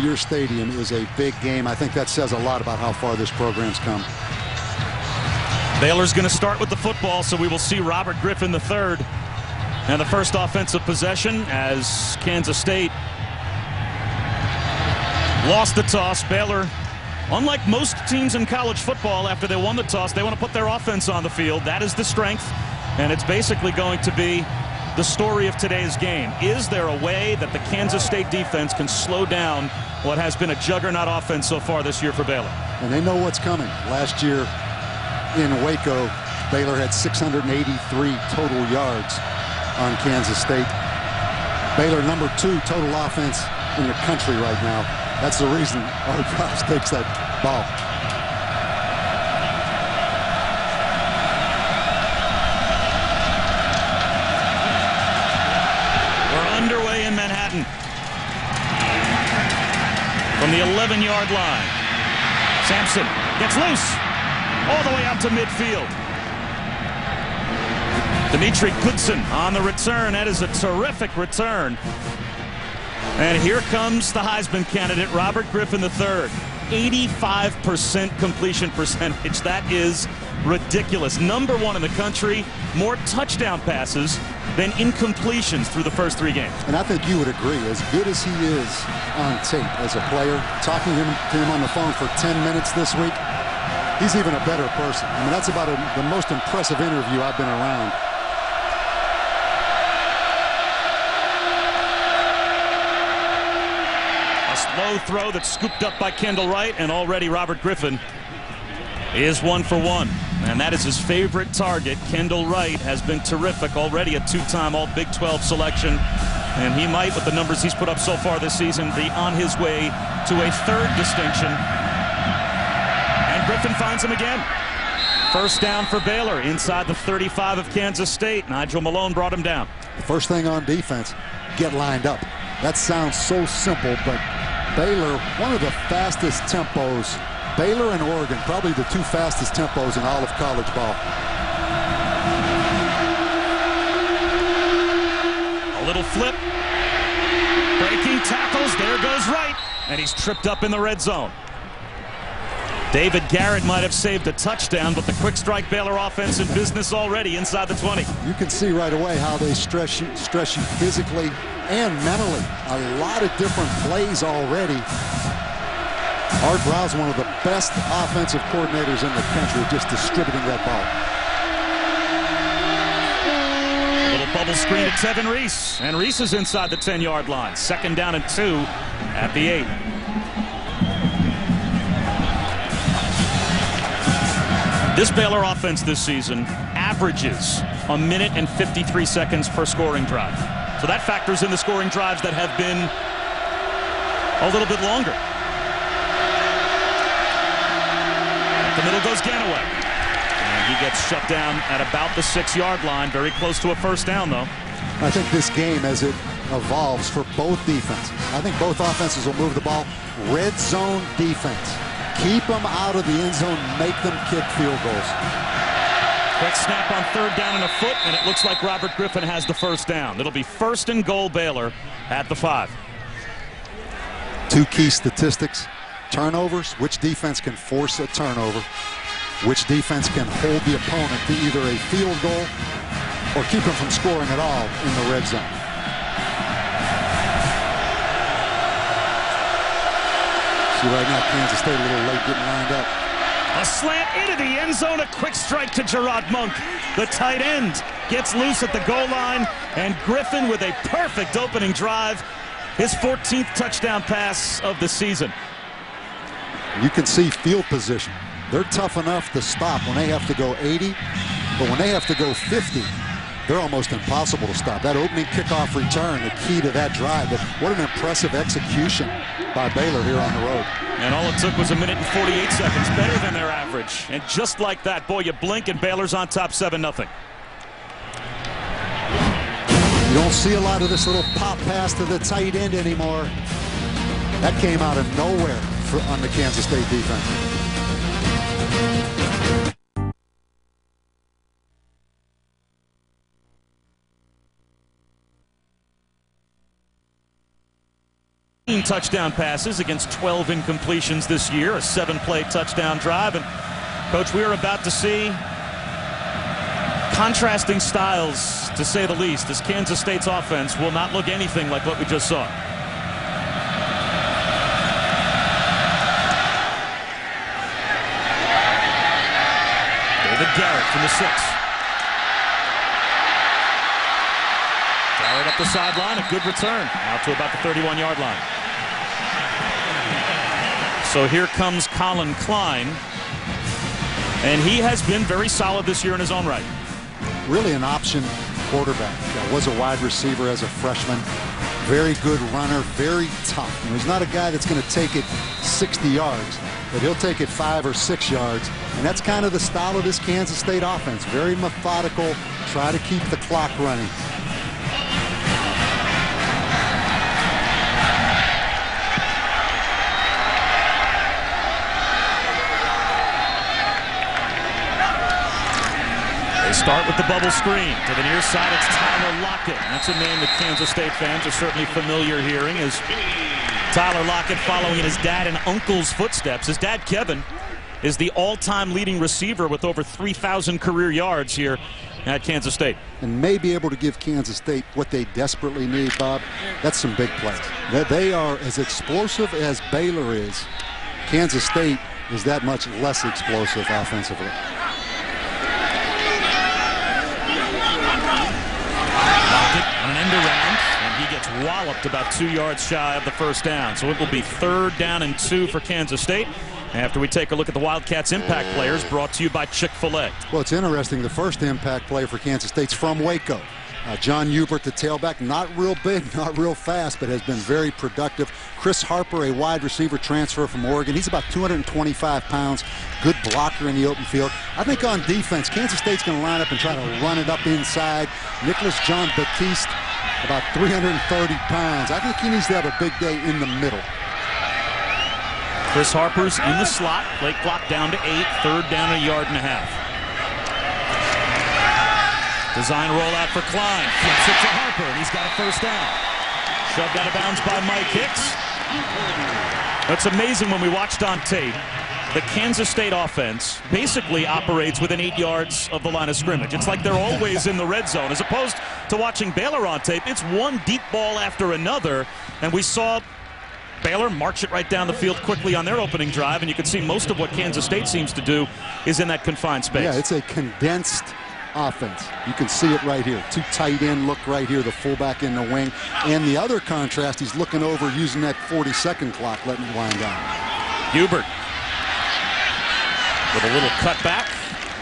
Your stadium is a big game. I think that says a lot about how far this program's come. Baylor's going to start with the football, so we will see Robert Griffin III. And the first offensive possession as Kansas State lost the toss. Baylor, unlike most teams in college football, after they won the toss, they want to put their offense on the field. That is the strength, and it's basically going to be the story of today's game. Is there a way that the Kansas State defense can slow down what has been a juggernaut offense so far this year for Baylor? And they know what's coming. Last year in Waco, Baylor had 683 total yards on Kansas State. Baylor #2 total offense in the country right now. That's the reason our Drops takes that ball. Underway in Manhattan from the 11-yard line. Sampson gets loose all the way out to midfield. Dimitri Goodson on the return. That is a terrific return. And here comes the Heisman candidate, Robert Griffin III. 85% completion percentage. That is ridiculous. #1 in the country. More touchdown passes than incompletions through the first 3 games. And I think you would agree, as good as he is on tape as a player, talking to him on the phone for 10 minutes this week, he's even a better person. I mean, that's about the most impressive interview I've been around. A slow throw that's scooped up by Kendall Wright, and already Robert Griffin is 1 for 1. And that is his favorite target. Kendall Wright has been terrific, already a 2-time All Big 12 selection. And he might, with the numbers he's put up so far this season, be on his way to a 3rd distinction. And Griffin finds him again. First down for Baylor inside the 35 of Kansas State. Nigel Malone brought him down. The first thing on defense, get lined up. That sounds so simple, but Baylor, one of the fastest tempos. Baylor and Oregon, probably the 2 fastest tempos in all of college ball. A little flip. Breaking tackles. There goes Wright. And he's tripped up in the red zone. David Garrett might have saved a touchdown, but the quick strike Baylor offense in business already inside the 20. You can see right away how they stress you physically and mentally. A lot of different plays already. Art Brow's one of the best offensive coordinators in the country, just distributing that ball. A little bubble screen to Tevin Reese, and Reese is inside the 10-yard line. 2nd down and 2 at the 8. This Baylor offense this season averages 1 minute and 53 seconds per scoring drive. So that factors in the scoring drives that have been a little bit longer. The middle goes Ganaway. And he gets shut down at about the 6-yard line. Very close to a first down, though. I think this game, as it evolves for both defenses, I think both offenses will move the ball. Red zone defense. Keep them out of the end zone. Make them kick field goals. Quick snap on 3rd down and a foot, and it looks like Robert Griffin has the first down. It'll be 1st and goal Baylor at the 5. 2 key statistics. Turnovers, which defense can force a turnover, which defense can hold the opponent to either a field goal or keep them from scoring at all in the red zone. See right now, Kansas State a little late getting lined up. A slant into the end zone, a quick strike to Gerard Monk. The tight end gets loose at the goal line, and Griffin with a perfect opening drive. His 14th touchdown pass of the season. You can see field position. They're tough enough to stop when they have to go 80, but when they have to go 50, they're almost impossible to stop. That opening kickoff return, the key to that drive. But what an impressive execution by Baylor here on the road. And all it took was 1 minute and 48 seconds, better than their average. And just like that, boy, you blink and Baylor's on top 7-0. You don't see a lot of this little pop pass to the tight end anymore. That came out of nowhere on the Kansas State defense. touchdown passes against 12 incompletions this year, a 7-play touchdown drive. And Coach, we are about to see contrasting styles, to say the least, as Kansas State's offense will not look anything like what we just saw. David Garrett from the 6. Garrett up the sideline, a good return, out to about the 31-yard line. So here comes Colin Klein, and he has been very solid this year in his own right. Really an option quarterback. Was a wide receiver as a freshman. Very good runner, very tough. And he's not a guy that's going to take it 60 yards, but he'll take it 5 or 6 yards. And that's kind of the style of this Kansas State offense. Very methodical, try to keep the clock running. They start with the bubble screen. To the near side, it's Tyler Lockett. That's a name that Kansas State fans are certainly familiar hearing, as Tyler Lockett following in his dad and uncle's footsteps. His dad, Kevin, is the all-time leading receiver with over 3,000 career yards here at Kansas State. And may be able to give Kansas State what they desperately need, Bob. That's some big plays. They are as explosive as Baylor is. Kansas State is that much less explosive offensively. On an end around, and he gets walloped about 2 yards shy of the first down. So it will be 3rd down and 2 for Kansas State after we take a look at the Wildcats' impact players, brought to you by Chick-fil-A. Well, it's interesting. The first impact player for Kansas State's from Waco. John Hubert, the tailback, not real big, not real fast, but has been very productive. Chris Harper, a wide receiver transfer from Oregon. He's about 225 pounds, good blocker in the open field. I think on defense, Kansas State's going to line up and try to run it up inside. Nicholas John Batiste, about 330 pounds. I think he needs to have a big day in the middle. Chris Harper's in the slot, play clock down to 8, 3rd down, 1.5 yards. Design rollout for Klein. Flips it to Harper, and he's got a first down. Shoved out of bounds by Mike Hicks. It's amazing when we watched on tape. The Kansas State offense basically operates within 8 yards of the line of scrimmage. It's like they're always in the red zone. As opposed to watching Baylor on tape, it's one deep ball after another. And we saw Baylor march it right down the field quickly on their opening drive. And you can see most of what Kansas State seems to do is in that confined space. Yeah, it's a condensed offense. You can see it right here. 2 tight end look right here, the fullback in the wing. And the other contrast, he's looking over using that 40-second clock, letting it wind down. Hubert with a little cutback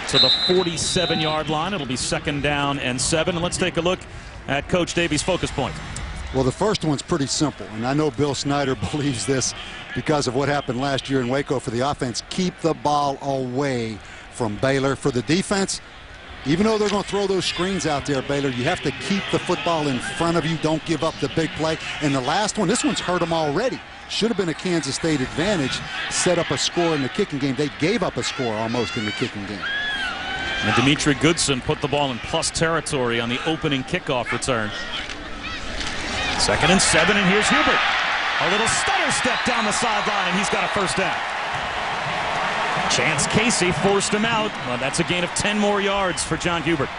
to the 47-yard line. It'll be 2nd down and 7. And let's take a look at Coach Davey's focus point. Well, the first one's pretty simple, and I know Bill Snyder believes this because of what happened last year in Waco. For the offense, keep the ball away from Baylor. For the defense, even though they're going to throw those screens out there, Baylor, you have to keep the football in front of you. Don't give up the big play. And the last one, this one's hurt them already. Should have been a Kansas State advantage. Set up a score in the kicking game. They gave up a score almost in the kicking game. And Dimitri Goodson put the ball in plus territory on the opening kickoff return. 2nd and 7, and here's Hubert. A little stutter step down the sideline, and he's got a first down. Chance Casey forced him out. Well, that's a gain of 10 more yards for John Hubert.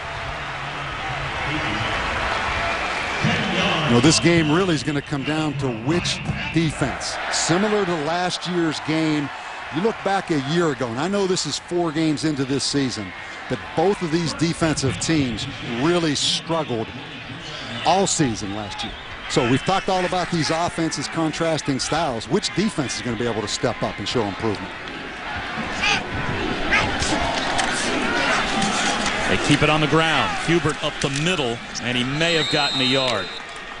You know, this game really is going to come down to which defense. Similar to last year's game, you look back a year ago, and I know this is 4 games into this season, but both of these defensive teams really struggled all season last year. So we've talked all about these offenses contrasting styles. Which defense is going to be able to step up and show improvement? They keep it on the ground. Hubert up the middle, and he may have gotten a yard.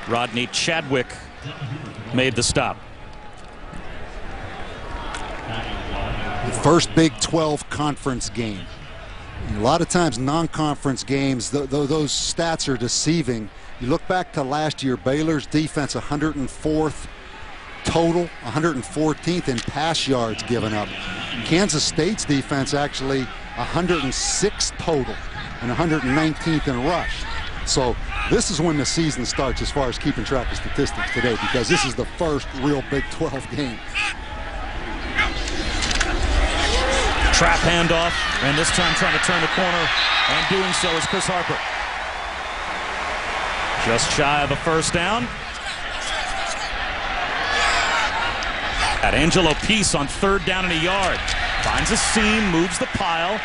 Rodney Chadwick made the stop. First Big 12 conference game. A lot of times non-conference games, those stats are deceiving. You look back to last year, Baylor's defense 104th total, 114th in pass yards given up. Kansas State's defense actually 106th total and 119th in rush. So This is when the season starts as far as keeping track of statistics today, because this is the first real Big 12 game. Trap handoff, and this time trying to turn the corner, and doing so is Chris Harper. Just shy of a first down. At Angelo Peace on 3rd down and a yard. Finds a seam, moves the pile,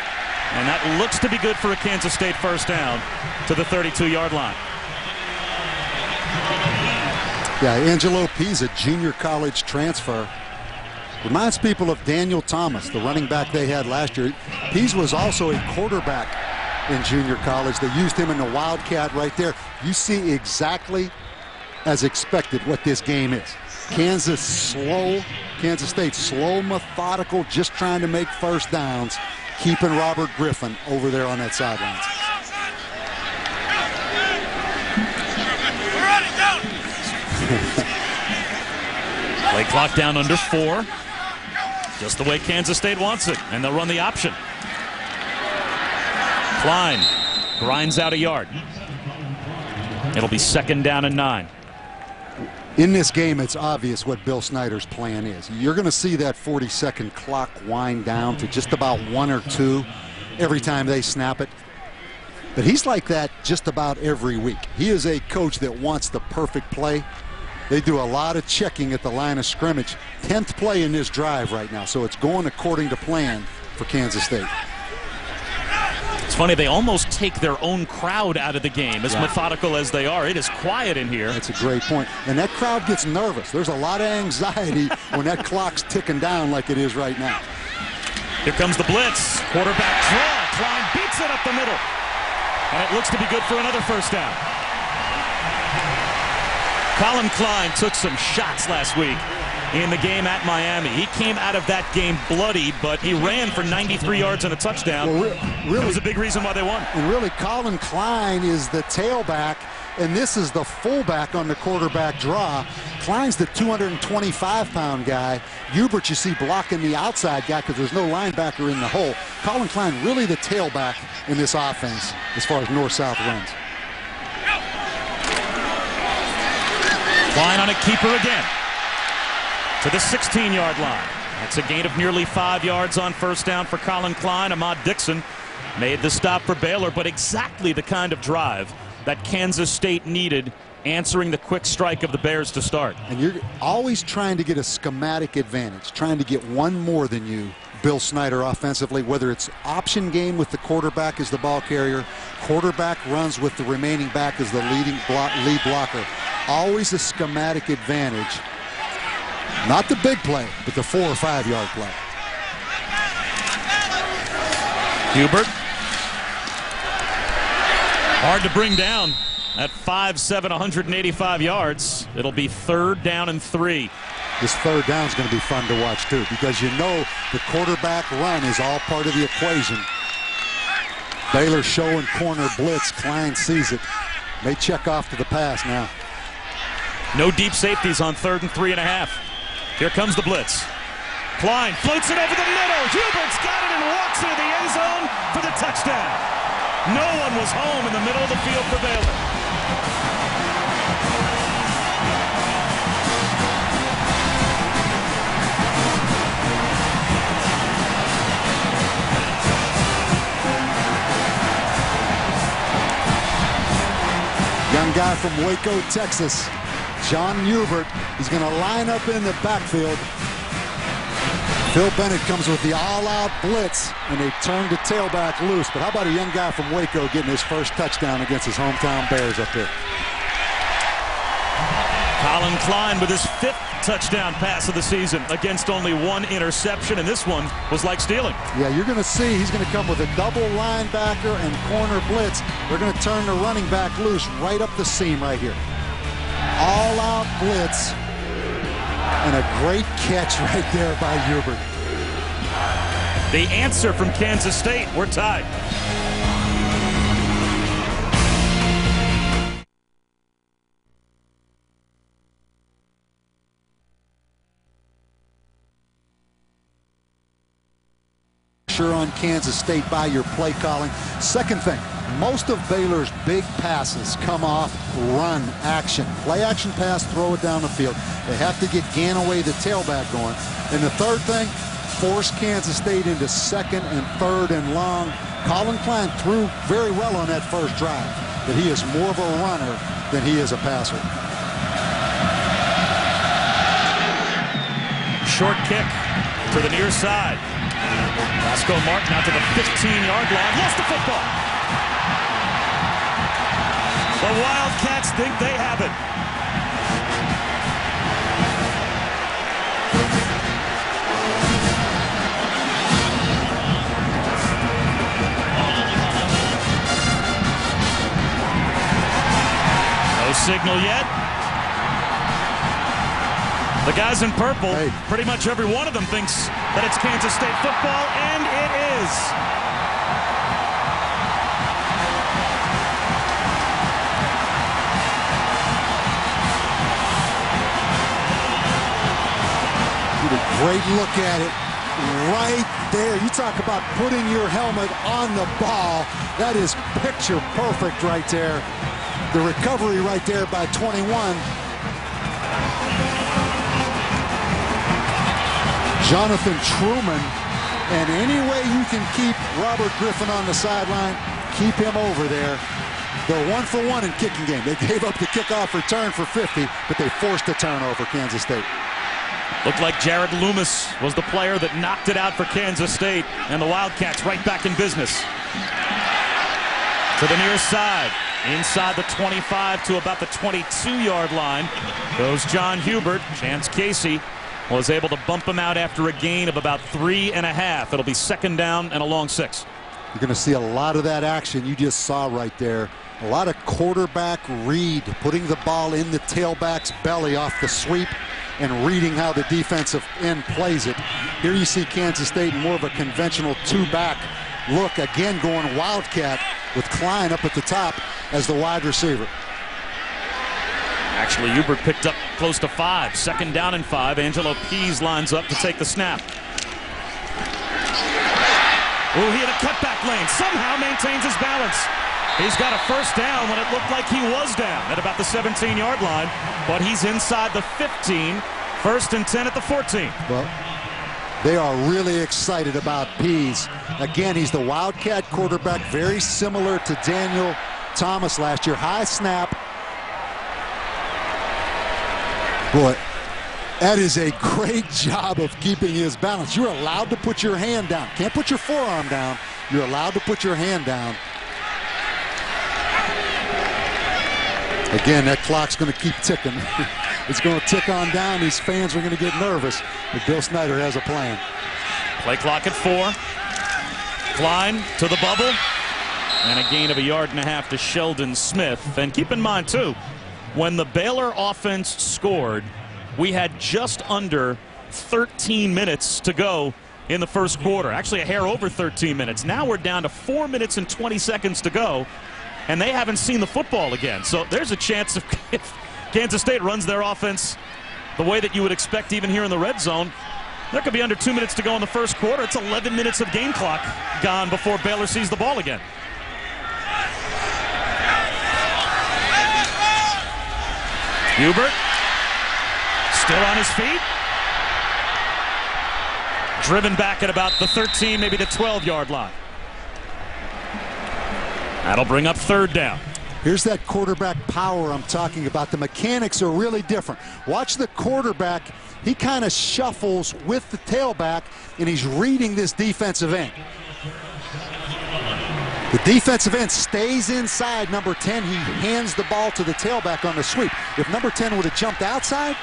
and that looks to be good for a Kansas State first down to the 32-yard line. Yeah, Angelo Pease, a junior college transfer. Reminds people of Daniel Thomas, the running back they had last year. Pease was also a quarterback in junior college. They used him in the Wildcat right there. You see exactly as expected what this game is. Kansas State slow, methodical, just trying to make first downs, keeping Robert Griffin over there on that sideline. Play clock down under 4. Just the way Kansas State wants it, and they'll run the option. Klein grinds out a yard. It'll be 2nd down and 9. In this game, it's obvious what Bill Snyder's plan is. You're going to see that 40-second clock wind down to just about 1 or 2 every time they snap it. But he's like that just about every week. He is a coach that wants the perfect play. They do a lot of checking at the line of scrimmage. 10th play in this drive right now, so it's going according to plan for Kansas State. It's funny, they almost take their own crowd out of the game, as methodical as they are. It is quiet in here. That's a great point. And that crowd gets nervous. There's a lot of anxiety when that clock's ticking down like it is right now. Here comes the blitz. Quarterback draw. Klein beats it up the middle. And it looks to be good for another first down. Colin Klein took some shots last week in the game at Miami. He came out of that game bloody, but he ran for 93 yards and a touchdown. Well, really, that was a big reason why they won. And really, Colin Klein is the tailback, and this is the fullback on the quarterback draw. Klein's the 225-pound guy. Hubert, you see, blocking the outside guy because there's no linebacker in the hole. Colin Klein really the tailback in this offense as far as north-south runs. Klein on a keeper again to the 16-yard line. That's a gain of nearly 5 yards on first down for Colin Klein. Ahmad Dixon made the stop for Baylor, but exactly the kind of drive that Kansas State needed, answering the quick strike of the Bears to start. And you're always trying to get a schematic advantage, trying to get one more than you, Bill Snyder, offensively, whether it's option game with the quarterback as the ball carrier, quarterback runs with the remaining back as the lead blocker. Always a schematic advantage. Not the big play, but the 4 or 5 yard play. Hubert. Hard to bring down at 5'7", 185 yards. It'll be 3rd down and 3. This 3rd down is going to be fun to watch, too, because you know the quarterback run is all part of the equation. Baylor showing corner blitz. Klein sees it. They check off to the pass now. No deep safeties on 3rd and 3.5. Here comes the blitz. Klein floats it over the middle. Hubert's got it and walks into the end zone for the touchdown. No one was home in the middle of the field for Baylor. Young guy from Waco, Texas, John Hubert. He's going to line up in the backfield. Phil Bennett comes with the all-out blitz, and they turn the tailback loose. But how about a young guy from Waco getting his first touchdown against his hometown Bears up there? Colin Klein with his 5th touchdown pass of the season against only 1 interception, and this one was like stealing. Yeah, you're going to see he's going to come with a double linebacker and corner blitz. They're going to turn the running back loose right up the seam right here. All-out blitz, and a great catch right there by Hubert. The answer from Kansas State, we're tied. On Kansas State by your play calling. Second thing, Most of Baylor's big passes come off run action. Play action pass, throw it down the field. They have to get Ganaway, the tailback, going. And the third thing, force Kansas State into second and third and long. Colin Klein threw very well on that first drive, but he is more of a runner than he is a passer. Short kick to the near side. Vasco Martin out to the 15-yard line. Lost the football. The Wildcats think they have it. No signal yet. The guys in purple, pretty much every one of them thinks that it's Kansas State football, and it is. Get a great look at it right there. You talk about putting your helmet on the ball. That is picture perfect right there. The recovery right there by 21. Jonathan Truman, and any way you can keep Robert Griffin on the sideline, keep him over there. They're 1 for 1 in kicking game. They gave up the kickoff return for 50, but they forced a turnover, Kansas State. Looked like Jared Loomis was the player that knocked it out for Kansas State, and the Wildcats right back in business. To the near side, inside the 25 to about the 22-yard line goes John Hubert. Chance Casey was able to bump him out after a gain of about 3.5. It'll be second down and a long 6. You're going to see a lot of that action you just saw right there. A lot of quarterback read, putting the ball in the tailback's belly off the sweep and reading how the defensive end plays it. Here you see Kansas State in more of a conventional two-back look, again going Wildcat with Klein up at the top as the wide receiver. Actually, Hubert picked up close to 5. Second down and 5. Angelo Pease lines up to take the snap. Oh, he had a cutback lane. Somehow maintains his balance. He's got a first down when it looked like he was down at about the 17-yard line, but he's inside the 15. First and 10 at the 14. Well, they are really excited about Pease. Again, he's the Wildcat quarterback, very similar to Daniel Thomas last year. High snap. Boy, that is a great job of keeping his balance. You're allowed to put your hand down. Can't put your forearm down. You're allowed to put your hand down. Again, that clock's going to keep ticking. It's going to tick on down. These fans are going to get nervous, but Bill Snyder has a plan. Play clock at 4. Klein to the bubble. And a gain of 1.5 yards to Sheldon Smith. And keep in mind, too, when the Baylor offense scored, we had just under 13 minutes to go in the first quarter. Actually, a hair over 13 minutes. Now we're down to 4 minutes and 20 seconds to go, and they haven't seen the football again. So there's a chance if Kansas State runs their offense the way that you would expect even here in the red zone, there could be under 2 minutes to go in the first quarter. It's 11 minutes of game clock gone before Baylor sees the ball again. Hubert still on his feet. Driven back at about the 13, maybe the 12-yard line. That'll bring up third down. Here's that quarterback power I'm talking about. The mechanics are really different. Watch the quarterback. He kind of shuffles with the tailback, and he's reading this defensive end. The defensive end stays inside number 10. He hands the ball to the tailback on the sweep. If number 10 would have jumped outside,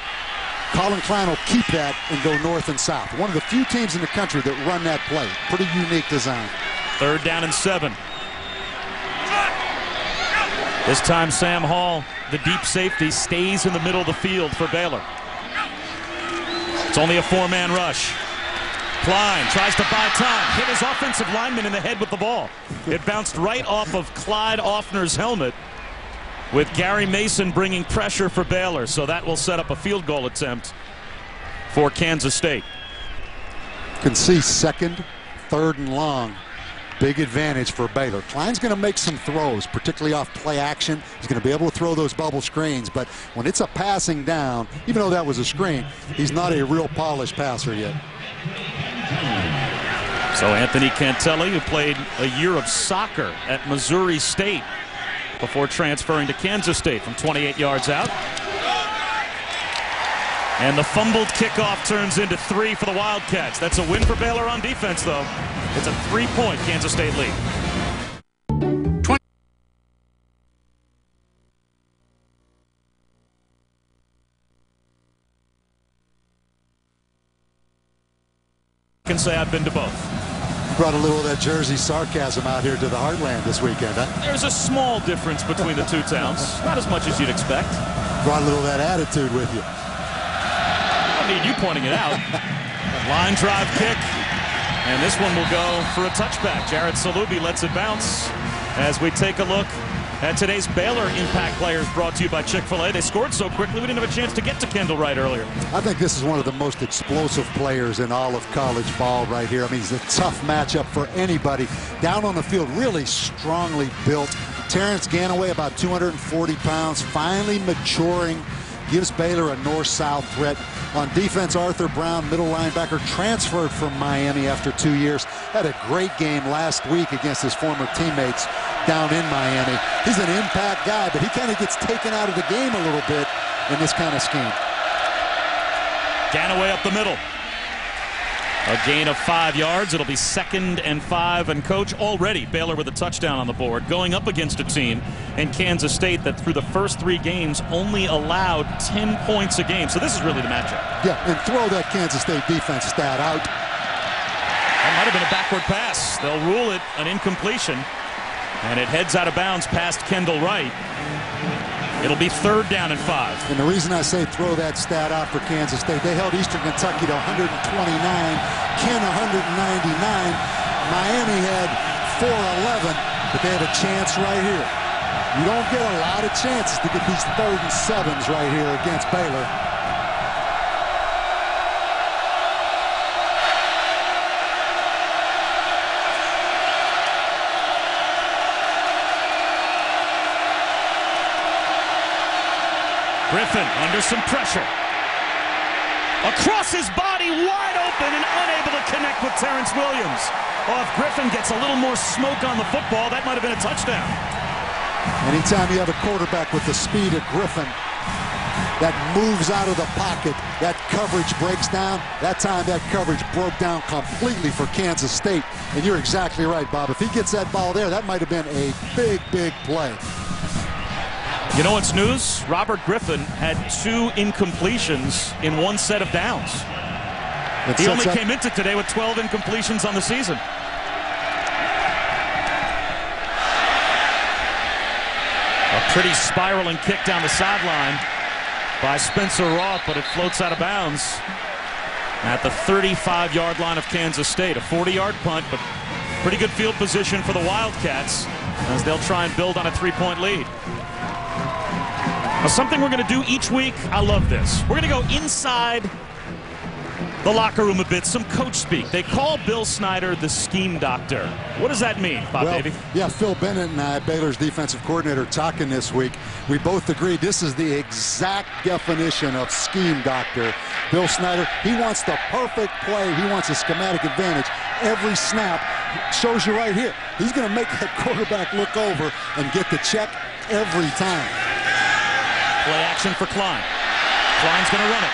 Colin Klein will keep that and go north and south. One of the few teams in the country that run that play. Pretty unique design. Third down and 7. This time Sam Hall, the deep safety, stays in the middle of the field for Baylor. It's only a 4-man rush. Klein tries to buy time, hit his offensive lineman in the head with the ball. It bounced right off of Clyde Offner's helmet, with Gary Mason bringing pressure for Baylor. So that will set up a field goal attempt for Kansas State. You can see second, third and long. big advantage for Baylor. Klein's going to make some throws, particularly off play action. He's going to be able to throw those bubble screens, but when it's a passing down, even though that was a screen, he's not a real polished passer yet. So Anthony Cantelli, who played a year of soccer at Missouri State before transferring to Kansas State from 28 yards out. And the fumbled kickoff turns into 3 for the Wildcats. That's a win for Baylor on defense, though. It's a 3-point Kansas State lead. I can say I've been to both. Brought a little of that Jersey sarcasm out here to the Heartland this weekend, huh? There's a small difference between the two towns. Not as much as you'd expect. Brought a little of that attitude with you. I need you pointing it out. Line drive kick. And this one will go for a touchback. Jared Salubi lets it bounce as we take a look at today's Baylor impact players, brought to you by Chick-fil-A. They scored so quickly we didn't have a chance to get to Kendall Wright earlier. I think this is one of the most explosive players in all of college ball right here. I mean, he's a tough matchup for anybody. Down on the field, really strongly built. Terrence Ganaway, about 240 pounds, finally maturing. Gives Baylor a north-south threat. On defense, Arthur Brown, middle linebacker, transferred from Miami after 2 years. Had a great game last week against his former teammates down in Miami. He's an impact guy, but he kind of gets taken out of the game a little bit in this kind of scheme. Ganaway up the middle. A gain of 5 yards. It'll be 2nd and 5. And coach, already Baylor with a touchdown on the board, going up against a team in Kansas State that through the first 3 games only allowed 10 points a game. So this is really the matchup. Yeah, and throw that Kansas State defense stat out. That might have been a backward pass. They'll rule it an incompletion. And it heads out of bounds past Kendall Wright. It'll be 3rd down and 5. And the reason I say throw that stat out for Kansas State, they held Eastern Kentucky to 129, Ken 199. Miami had 411, but they have a chance right here. You don't get a lot of chances to get these 3rd and 7s right here against Baylor. Griffin under some pressure. Across his body, wide open and unable to connect with Terrence Williams. Oh, if Griffin gets a little more smoke on the football, that might have been a touchdown. Anytime you have a quarterback with the speed of Griffin that moves out of the pocket, that coverage breaks down. That time that coverage broke down completely for Kansas State. And you're exactly right, Bob. If he gets that ball there, that might have been a big, big play. You know what's news? Robert Griffin had 2 incompletions in 1 set of downs. He only came into today with 12 incompletions on the season. A pretty spiraling kick down the sideline by Spencer Roth, but it floats out of bounds at the 35-yard line of Kansas State. A 40-yard punt, but pretty good field position for the Wildcats as they'll try and build on a 3-point lead. Now, something we're going to do each week, I love this. We're going to go inside the locker room a bit, some coach speak. They call Bill Snyder the scheme doctor. What does that mean, Bob Davey? Yeah, Phil Bennett and I, Baylor's defensive coordinator, talking this week. We both agree this is the exact definition of scheme doctor. Bill Snyder, he wants the perfect play. He wants a schematic advantage. Every snap shows you right here. He's going to make that quarterback look over and get the check every time. Play action for Klein. Klein's going to run it.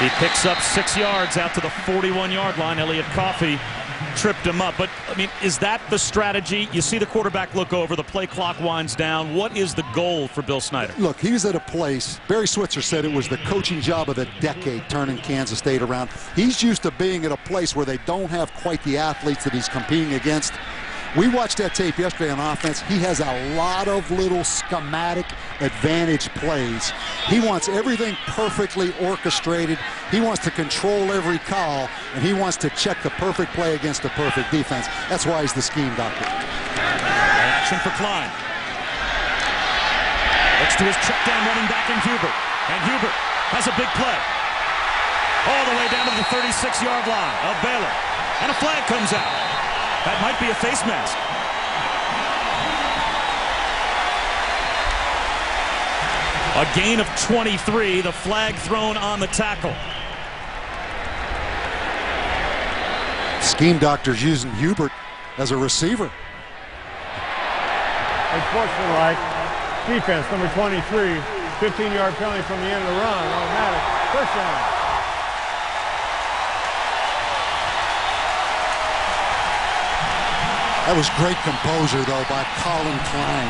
He picks up 6 yards out to the 41-yard line. Elliott Coffey tripped him up. But, I mean, is that the strategy? You see the quarterback look over, the play clock winds down. What is the goal for Bill Snyder? Look, he's at a place, Barry Switzer said it was the coaching job of the decade, turning Kansas State around. He's used to being at a place where they don't have quite the athletes that he's competing against. We watched that tape yesterday on offense. He has a lot of little schematic advantage plays. He wants everything perfectly orchestrated. He wants to control every call, and he wants to check the perfect play against the perfect defense. That's why he's the scheme doctor. Action for Klein. Looks to his check down running back in Hubert. And Hubert has a big play. All the way down to the 36-yard line of Baylor. And a flag comes out. That might be a face mask. A gain of 23. The flag thrown on the tackle. Scheme doctors using Hubert as a receiver. Unsportsmanlike defense, number 23, 15-yard penalty from the end of the run, automatic, first down. That was great composure, though, by Colin Klein.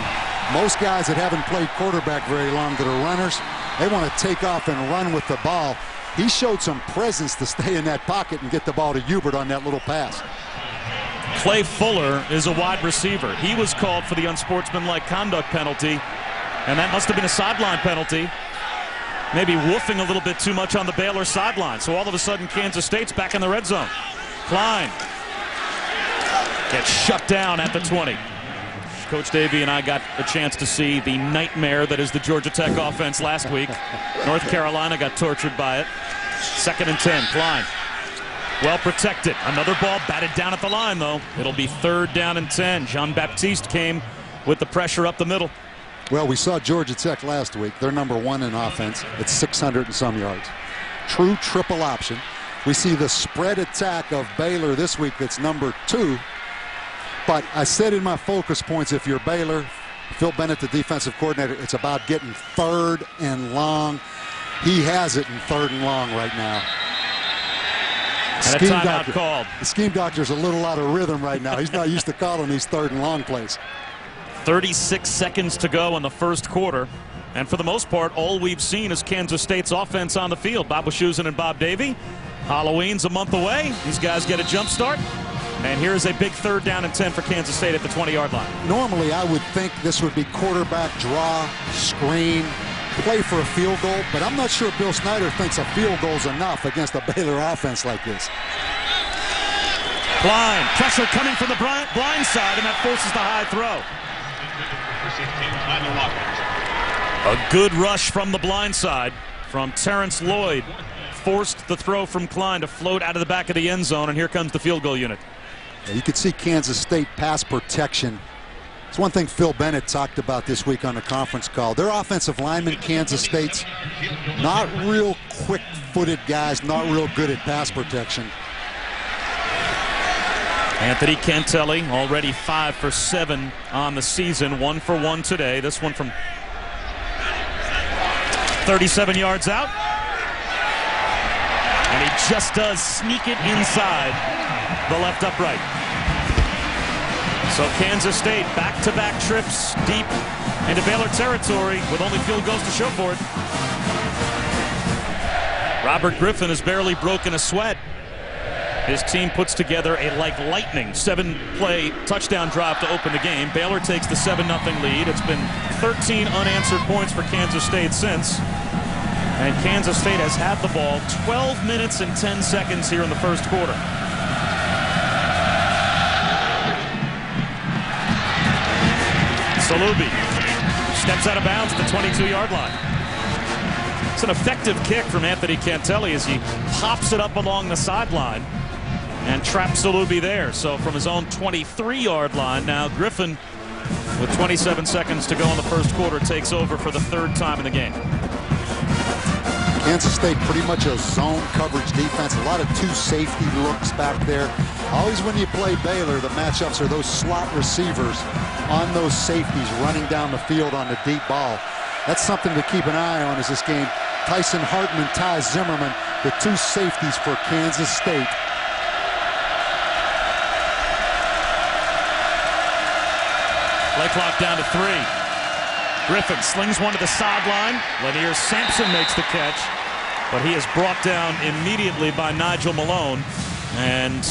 Most guys that haven't played quarterback very long that are runners, they want to take off and run with the ball. He showed some presence to stay in that pocket and get the ball to Hubert on that little pass. Clay Fuller is a wide receiver. He was called for the unsportsmanlike conduct penalty, and that must have been a sideline penalty. Maybe woofing a little bit too much on the Baylor sideline. So all of a sudden, Kansas State's back in the red zone. Klein gets shut down at the 20. Coach Davey and I got a chance to see the nightmare that is the Georgia Tech offense last week. North Carolina got tortured by it. 2nd and 10, Klein. Well protected. Another ball batted down at the line, though. It'll be 3rd down and 10. Jean-Baptiste came with the pressure up the middle. Well, we saw Georgia Tech last week. They're number 1 in offense at 600 and some yards. True triple option. We see the spread attack of Baylor this week that's number 2. But I said in my focus points, if you're Baylor, Phil Bennett, the defensive coordinator, it's about getting 3rd and long. He has it in 3rd and long right now. And a timeout called. The scheme doctor's a little out of rhythm right now. He's not used to calling these 3rd and long plays. 36 seconds to go in the first quarter. And for the most part, all we've seen is Kansas State's offense on the field. Bob Wischusen and Bob Davey. Halloween's a month away. These guys get a jump start. And here's a big 3rd down and 10 for Kansas State at the 20-yard line. Normally, I would think this would be quarterback draw, screen, play for a field goal, but I'm not sure Bill Snyder thinks a field goal's enough against a Baylor offense like this. Klein, pressure coming from the blind side, and that forces the high throw. A good rush from the blind side from Terrence Lloyd. Forced the throw from Klein to float out of the back of the end zone, and here comes the field goal unit. You could see Kansas State pass protection. It's one thing Phil Bennett talked about this week on the conference call. Their offensive linemen, Kansas State's, not real quick-footed guys, not real good at pass protection. Anthony Cantelli already 5 for 7 on the season, 1 for 1 today. This one from 37 yards out. And he just does sneak it inside the left upright. So Kansas State back-to-back trips deep into Baylor territory with only field goals to show for it. Robert Griffin has barely broken a sweat. His team puts together a like lightning 7-play touchdown drive to open the game. Baylor takes the 7-0 lead. It's been 13 unanswered points for Kansas State since. And Kansas State has had the ball 12 minutes and 10 seconds here in the first quarter. Salubi steps out of bounds at the 22-yard line. It's an effective kick from Anthony Cantelli as he pops it up along the sideline and traps Salubi there. So from his own 23-yard line, now Griffin, with 27 seconds to go in the first quarter, takes over for the 3rd time in the game. Kansas State pretty much a zone coverage defense. A lot of 2 safety looks back there. Always when you play Baylor, the matchups are those slot receivers on those safeties running down the field on the deep ball. That's something to keep an eye on as this game. Tyson Hartman, Ty Zimmerman, the 2 safeties for Kansas State. Play clock down to 3. Griffin slings one to the sideline. Lanier Sampson makes the catch, but he is brought down immediately by Nigel Malone. And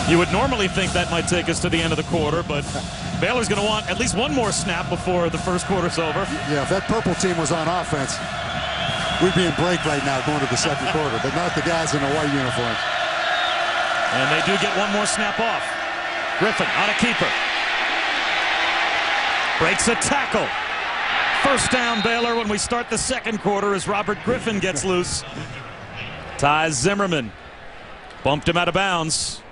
you would normally think that might take us to the end of the quarter, but Baylor's going to want at least one more snap before the first quarter's over. Yeah, if that purple team was on offense, we'd be in break right now going to the second quarter, but not the guys in the white uniforms. And they do get one more snap off. Griffin on a keeper. Breaks a tackle. First down Baylor when we start the second quarter as Robert Griffin gets loose. Ty Zimmerman bumped him out of bounds.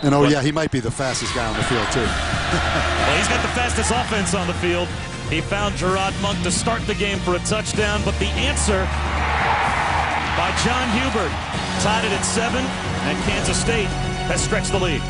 And yeah, he might be the fastest guy on the field too. Well, he's got the fastest offense on the field. He found Gerard Monk to start the game for a touchdown, but the answer by John Hubert tied it at 7, and Kansas State has stretched the lead.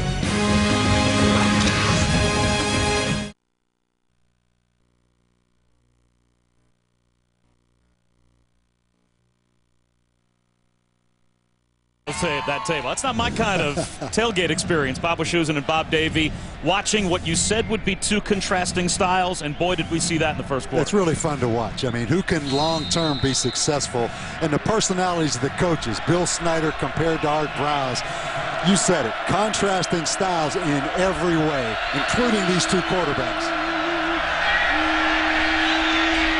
That table. That's not my kind of tailgate experience. Bob Wischusen and Bob Davey watching what you said would be two contrasting styles, and boy, did we see that in the first quarter. It's really fun to watch. I mean, who can long-term be successful? And the personalities of the coaches, Bill Snyder compared to Art Browse. You said it, contrasting styles in every way, including these two quarterbacks.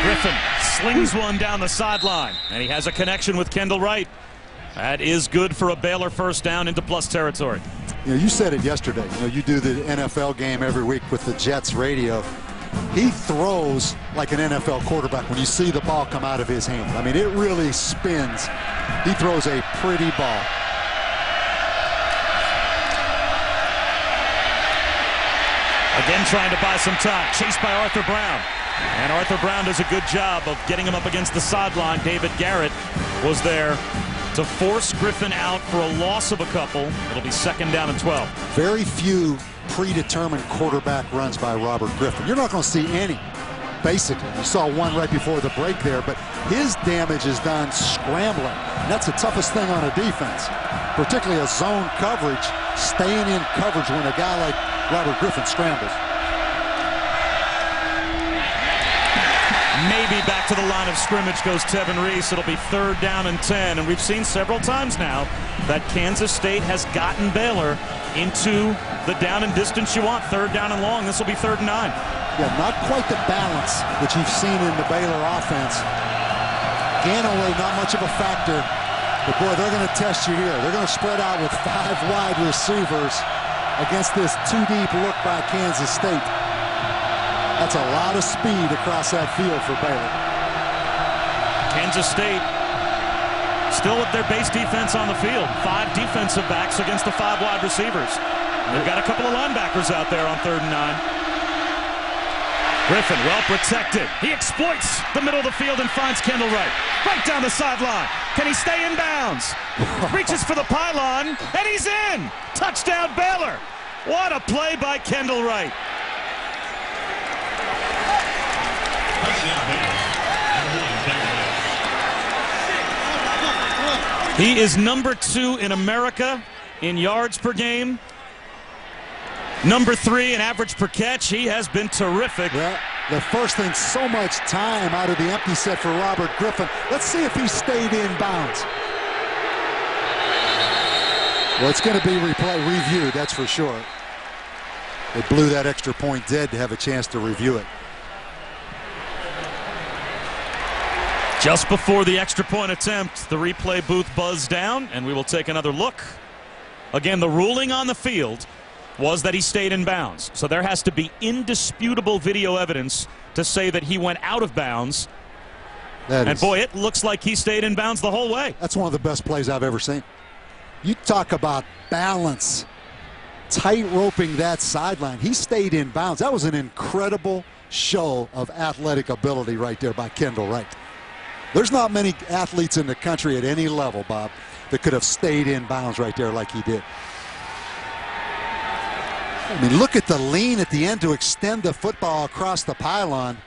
Griffin slings one down the sideline, and he has a connection with Kendall Wright. That is good for a Baylor first down into plus territory. You said it yesterday. You do the NFL game every week with the Jets radio. He throws like an NFL quarterback when you see the ball come out of his hand. I mean, it really spins. He throws a pretty ball. Again, trying to buy some time. Chased by Arthur Brown. And Arthur Brown does a good job of getting him up against the sideline. David Garrett was there to force Griffin out for a loss of a couple. It'll be 2nd down and 12. Very few predetermined quarterback runs by Robert Griffin. You're not going to see any, basically. You saw one right before the break there, but his damage is done scrambling. And that's the toughest thing on a defense, particularly a zone coverage, staying in coverage when a guy like Robert Griffin scrambles. Maybe back to the line of scrimmage goes Tevin Reese. It'll be 3rd down and 10. And we've seen several times now that Kansas State has gotten Baylor into the down and distance you want. 3rd down and long. This will be 3rd and 9. Yeah, not quite the balance that you've seen in the Baylor offense. Ganaway, not much of a factor. But boy, they're going to test you here. They're going to spread out with 5 wide receivers against this 2-deep look by Kansas State. That's a lot of speed across that field for Baylor. Kansas State still with their base defense on the field. 5 defensive backs against the 5 wide receivers. They've got a couple of linebackers out there on 3rd and 9. Griffin well protected. He exploits the middle of the field and finds Kendall Wright. Right down the sideline. Can he stay in bounds? Reaches for the pylon, and he's in. Touchdown Baylor. What a play by Kendall Wright. He is number 2 in America in yards per game. Number 3 in average per catch. He has been terrific. Well, the first thing, so much time out of the empty set for Robert Griffin. Let's see if he stayed in bounds. Well, it's going to be reviewed, that's for sure. They blew that extra point dead to have a chance to review it. Just before the extra point attempt, the replay booth buzzed down, and we will take another look. Again, the ruling on the field was that he stayed in bounds. So there has to be indisputable video evidence to say that he went out of bounds. And boy, it looks like he stayed in bounds the whole way. That's one of the best plays I've ever seen. You talk about balance, tight roping that sideline. He stayed in bounds. That was an incredible show of athletic ability right there by Kendall Wright. There's not many athletes in the country at any level, Bob, that could have stayed in bounds right there like he did. I mean, look at the lean at the end to extend the football across the pylon.